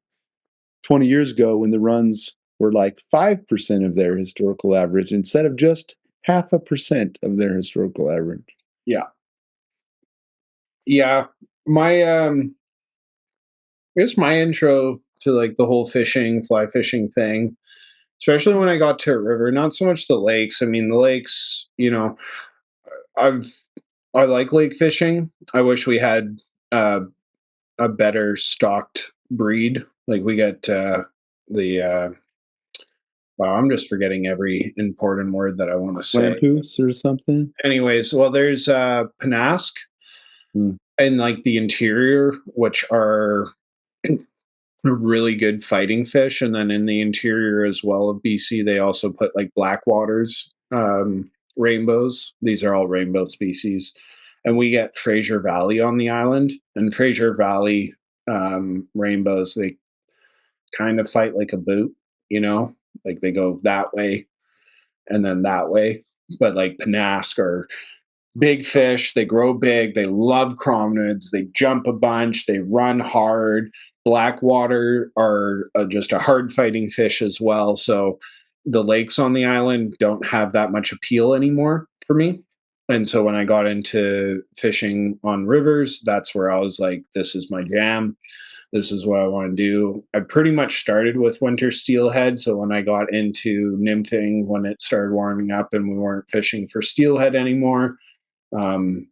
20 years ago when the runs were like 5% of their historical average instead of just 0.5% of their historical average. Yeah. Yeah. My I guess my intro to like the whole fishing, fly fishing thing, especially when I got to a river, not so much the lakes. I mean, the lakes, I've I like lake fishing. I wish we had uh, a better stocked breed. Like we get the wow, I'm just forgetting every important word that I want to say. Lampoos or something? Anyways, well, there's Panask Hmm. and like the interior, which are really good fighting fish. And then in the interior as well of BC, they also put like blackwaters, rainbows. These are all rainbow species. And we get Fraser Valley on the island. And Fraser Valley rainbows, they kind of fight like a boot, like they go that way and then that way. But like Panask are big fish. They grow big. They love cromnids. They jump a bunch. They run hard. Blackwater are just a hard fighting fish as well. So the lakes on the island don't have that much appeal anymore for me. And so when I got into fishing on rivers, that's where I was like, this is my jam. This is what I want to do. I pretty much started with winter steelhead. So when I got into nymphing, when it started warming up and we weren't fishing for steelhead anymore, um,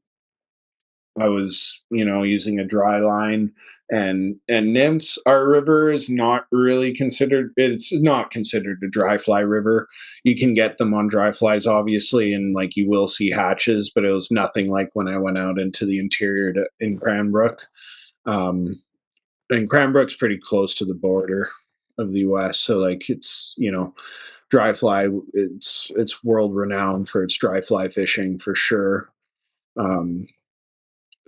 I was, using a dry line and nymphs. Our river is not really considered. It's not considered a dry fly river. You can get them on dry flies, obviously, and like you will see hatches, but it was nothing like when I went out into the interior in Cranbrook. Um, and Cranbrook's pretty close to the border of the U.S., so like it's dry fly. It's world renowned for its dry fly fishing for sure. Um,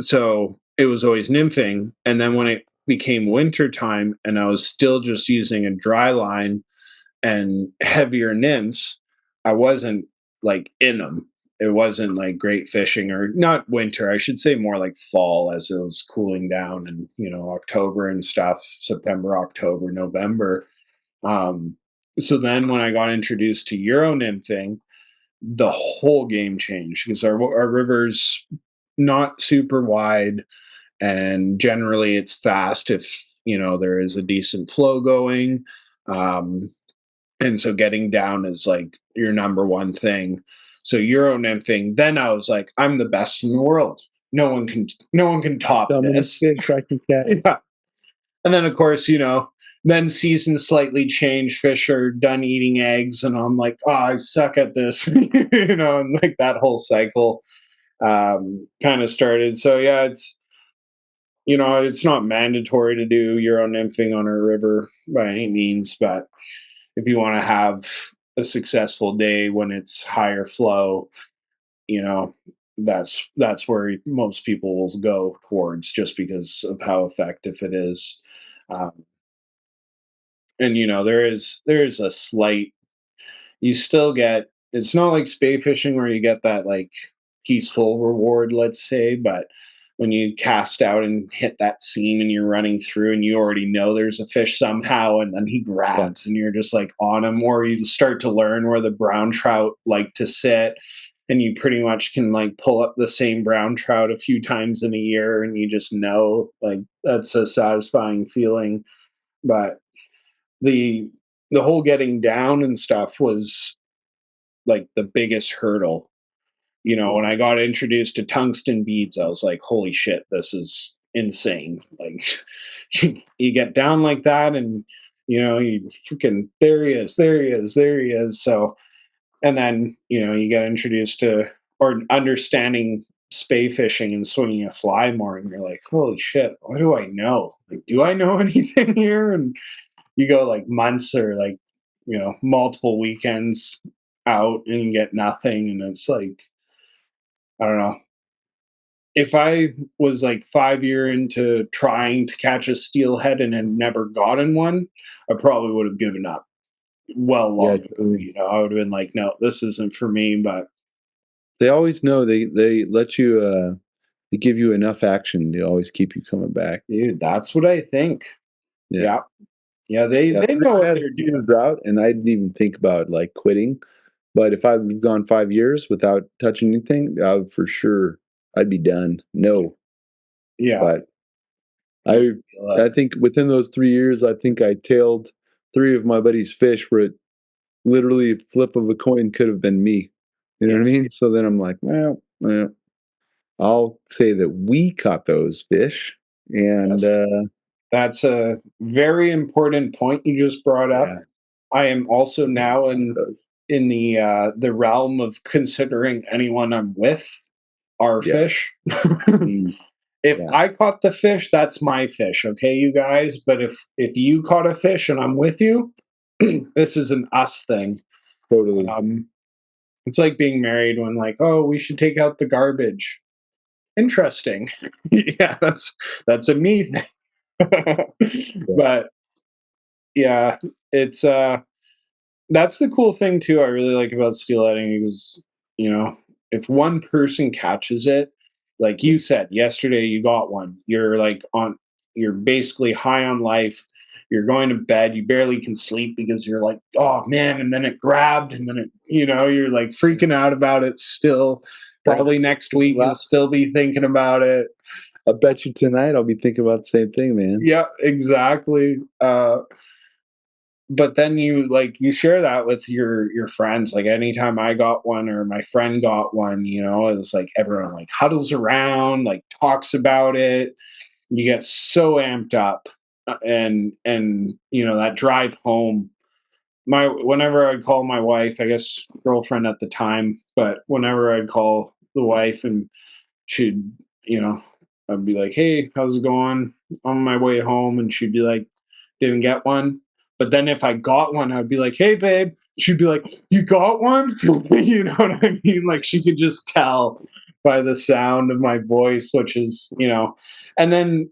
so it was always nymphing. And then when it became winter time and I was still just using a dry line and heavier nymphs, I wasn't like in them. It wasn't like great fishing, or not winter. I should say more like fall as it was cooling down, and October and stuff, September, October, November. Um, so then when I got introduced to Euro nymphing, the whole game changed because our river's not super wide, and generally it's fast if there is a decent flow going, and so getting down is like your number one thing. So Euro nymphing, then I was like, I'm the best in the world. No one can top So many this. fish I can catch. Yeah. And then of course, then seasons slightly change. Fish are done eating eggs, and I'm like, oh, I suck at this. And like that whole cycle kind of started. So yeah, it's not mandatory to do Euro nymphing on a river by any means, but if you want to have a successful day when it's higher flow, you know, that's where most people will go towards, just because of how effective it is. Um, and there is a slight, you still get, it's not like spey fishing where you get that like peaceful reward, let's say, but when you cast out and hit that seam and you're running through and you already know there's a fish somehow, and then he grabs and you're just like on him, or you start to learn where the brown trout like to sit, and you pretty much can like pull up the same brown trout a few times in a year, and you just know like that's a satisfying feeling. But the the whole getting down and stuff was like the biggest hurdle. When I got introduced to tungsten beads, I was like, holy shit, this is insane. Like you get down like that, and you freaking, there he is, there he is, there he is. So, and then you get introduced to, or understanding spey fishing and swinging a fly more, and you're like, holy shit, what do I know? Like, do I know anything here? And you go like months or like, multiple weekends out and you get nothing. And it's like, I don't know. If I was like 5 year into trying to catch a steelhead and had never gotten one, I probably would have given up well Yeah, long ago. I would have been like, no, this isn't for me. But they always know they let you they give you enough action. They always keep you coming back. dude, that's what I think. Yeah. Yeah. Yeah, they Yeah, know I what had a they're 2 year doing. drought, and I didn't even think about, like, quitting, but if I'd gone 5 years without touching anything, I would for sure I'd be done. No, Yeah. but I I think within those 3 years, I think I tailed 3 of my buddy's fish where it literally a flip of a coin could have been me. You know Yeah. what I mean? So then I'm like, "Well, I'll say that we caught those fish," and, Yes. That's a very important point you just brought up. yeah, I am also now those. in the realm of considering anyone I'm with our Yeah, fish. mm, If yeah, I caught the fish, that's my fish, okay, you guys. But if you caught a fish and I'm with you, this is an us thing. totally. Um, it's like being married when like, oh, we should take out the garbage. Interesting. Yeah, that's a me thing. Yeah, But yeah, it's that's the cool thing too I really like about steelheading is, you know, if one person catches it, like yeah, you said yesterday you got one. You're basically high on life. You're going to bed, you barely can sleep because you're like, "Oh man," and then it grabbed and then you're like freaking out about it still. yeah. Probably next week Well, you'll still be thinking about it. I bet you tonight I'll be thinking about the same thing, man. Yeah, exactly. But then you share that with your friends. Like anytime I got one or my friend got one, it's like everyone like huddles around, like talks about it. You get so amped up, and that drive home. My Whenever I'd call my wife, I guess girlfriend at the time, but whenever I'd call the wife and she'd, you know, I'd be like, "Hey, how's it going?" On my way home, and she'd be like, "Didn't get one." But then if I got one, I'd be like, "Hey, babe." She'd be like, "You got one?" You know what I mean? Like she could just tell by the sound of my voice, which is, and then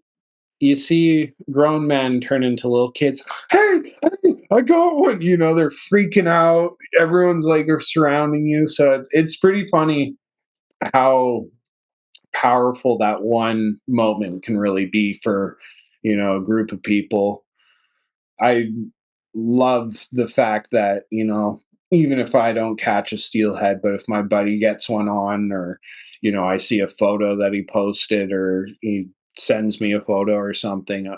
you see grown men turn into little kids. Hey, hey, I got one. They're freaking out. Everyone's like are surrounding you. So it's pretty funny how powerful that one moment can really be for a group of people. I love the fact that even if I don't catch a steelhead, but if my buddy gets one on, or I see a photo that he posted or he sends me a photo or something,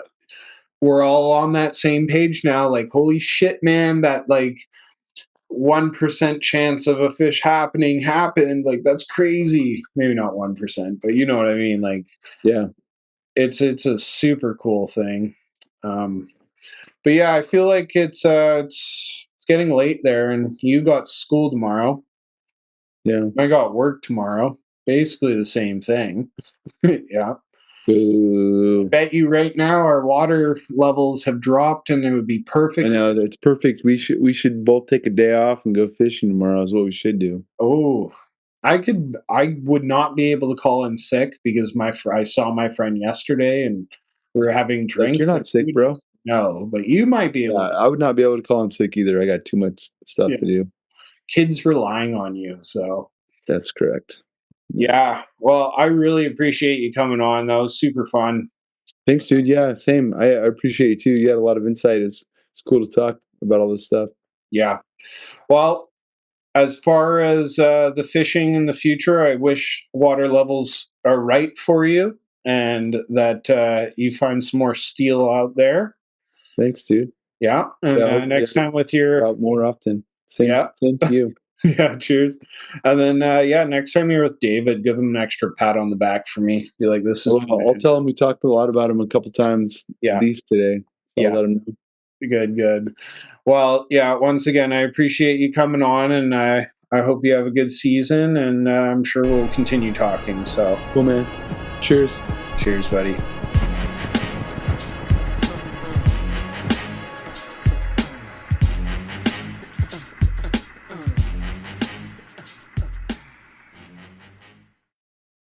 we're all on that same page now. Like, holy shit, man, that like 1% chance of a fish happened. Like, that's crazy. Maybe not 1%, but you know what I mean. Like, Yeah, it's a super cool thing. Um, but yeah, I feel like it's getting late there, and you got school tomorrow. yeah. I got work tomorrow. Basically the same thing. Yeah. Boo. Bet you right now our water levels have dropped, and it would be I perfect. know it's perfect. We should both take a day off and go fishing tomorrow. Is what we should do. Oh, I would not be able to call in sick because I saw my friend yesterday and we were having Like you're drinks. not sick, bro. No, but you might be Yeah, able to. I would not be able to call in sick either. I got too much stuff Yeah, to do. kids relying on you. So That's correct. Yeah. yeah, well, I really appreciate you coming on. That was super fun. Thanks, dude. Yeah, same. I appreciate you too. You had a lot of insight. It's cool to talk about all this stuff. Yeah. Well, as far as the fishing in the future, I wish water levels are right for you and that you find some more steel out there. Thanks, dude. Yeah. And Yeah, I hope you next time with your, out more often. Same, yeah. same to you. Yeah, cheers. And then, yeah, next time you're with David, give him an extra pat on the back for me. Be like, this is, Well, I'll tell him we talked a lot about him a couple times at yeah, least today. So I'll yeah, let him know. good, good. Well, yeah, once again, I appreciate you coming on, and I hope you have a good season, and I'm sure we'll continue talking. So, Cool, man. Cheers. cheers, buddy.